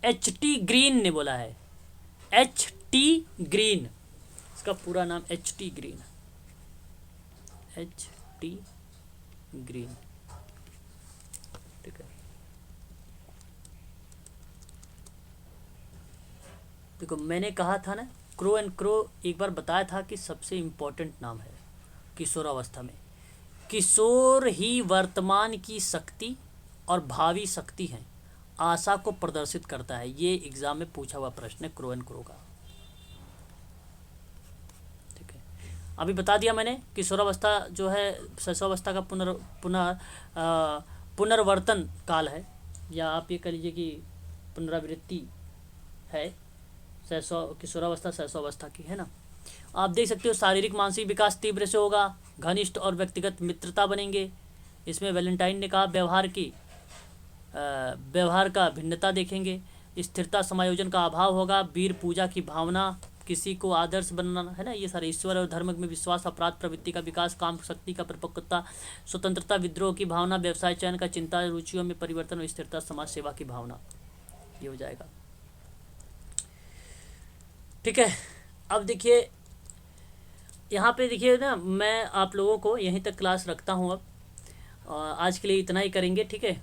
H.T. ग्रीन ने बोला है। H.T. ग्रीन, इसका पूरा नाम H.T. ग्रीन। H.T. ग्रीन। ठीक है, देखो मैंने कहा था ना, क्रो एंड क्रो एक बार बताया था कि सबसे इम्पोर्टेंट नाम है किशोरावस्था में। किशोर ही वर्तमान की शक्ति और भावी शक्ति है, आशा को प्रदर्शित करता है। ये एग्जाम में पूछा हुआ प्रश्न है क्रो एंड क्रो का। ठीक है, अभी बता दिया मैंने। किशोरावस्था जो है शैशवावस्था का पुनर्वर्तन काल है, या आप ये कह लीजिए कि पुनरावृत्ति है। किशोरावस्था शैशवावस्था की है ना। आप देख सकते हो, शारीरिक मानसिक विकास तीव्र से होगा, घनिष्ठ और व्यक्तिगत मित्रता बनेंगे। इसमें वैलेंटाइन ने कहा व्यवहार का भिन्नता देखेंगे, स्थिरता समायोजन का अभाव होगा, वीर पूजा की भावना, किसी को आदर्श बनना है ना, ये सारे, ईश्वर और धर्म में विश्वास, अपराध प्रवृत्ति का विकास, काम शक्ति का परिपक्वता, स्वतंत्रता, विद्रोह की भावना, व्यवसाय चयन का चिंता, रुचियों में परिवर्तन और स्थिरता, समाज सेवा की भावना, ये हो जाएगा। ठीक है, अब देखिए यहाँ पे देखिए ना, मैं आप लोगों को यहीं तक क्लास रखता हूँ। अब आज के लिए इतना ही करेंगे। ठीक है,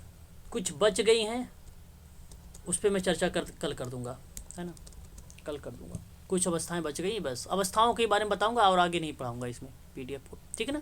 कुछ बच गई हैं उस पर मैं चर्चा कल कर दूंगा, है ना, कल कर दूंगा। कुछ अवस्थाएं बच गई, बस अवस्थाओं के बारे में बताऊंगा और आगे नहीं पढ़ाऊंगा इसमें PDF को, ठीक है ना।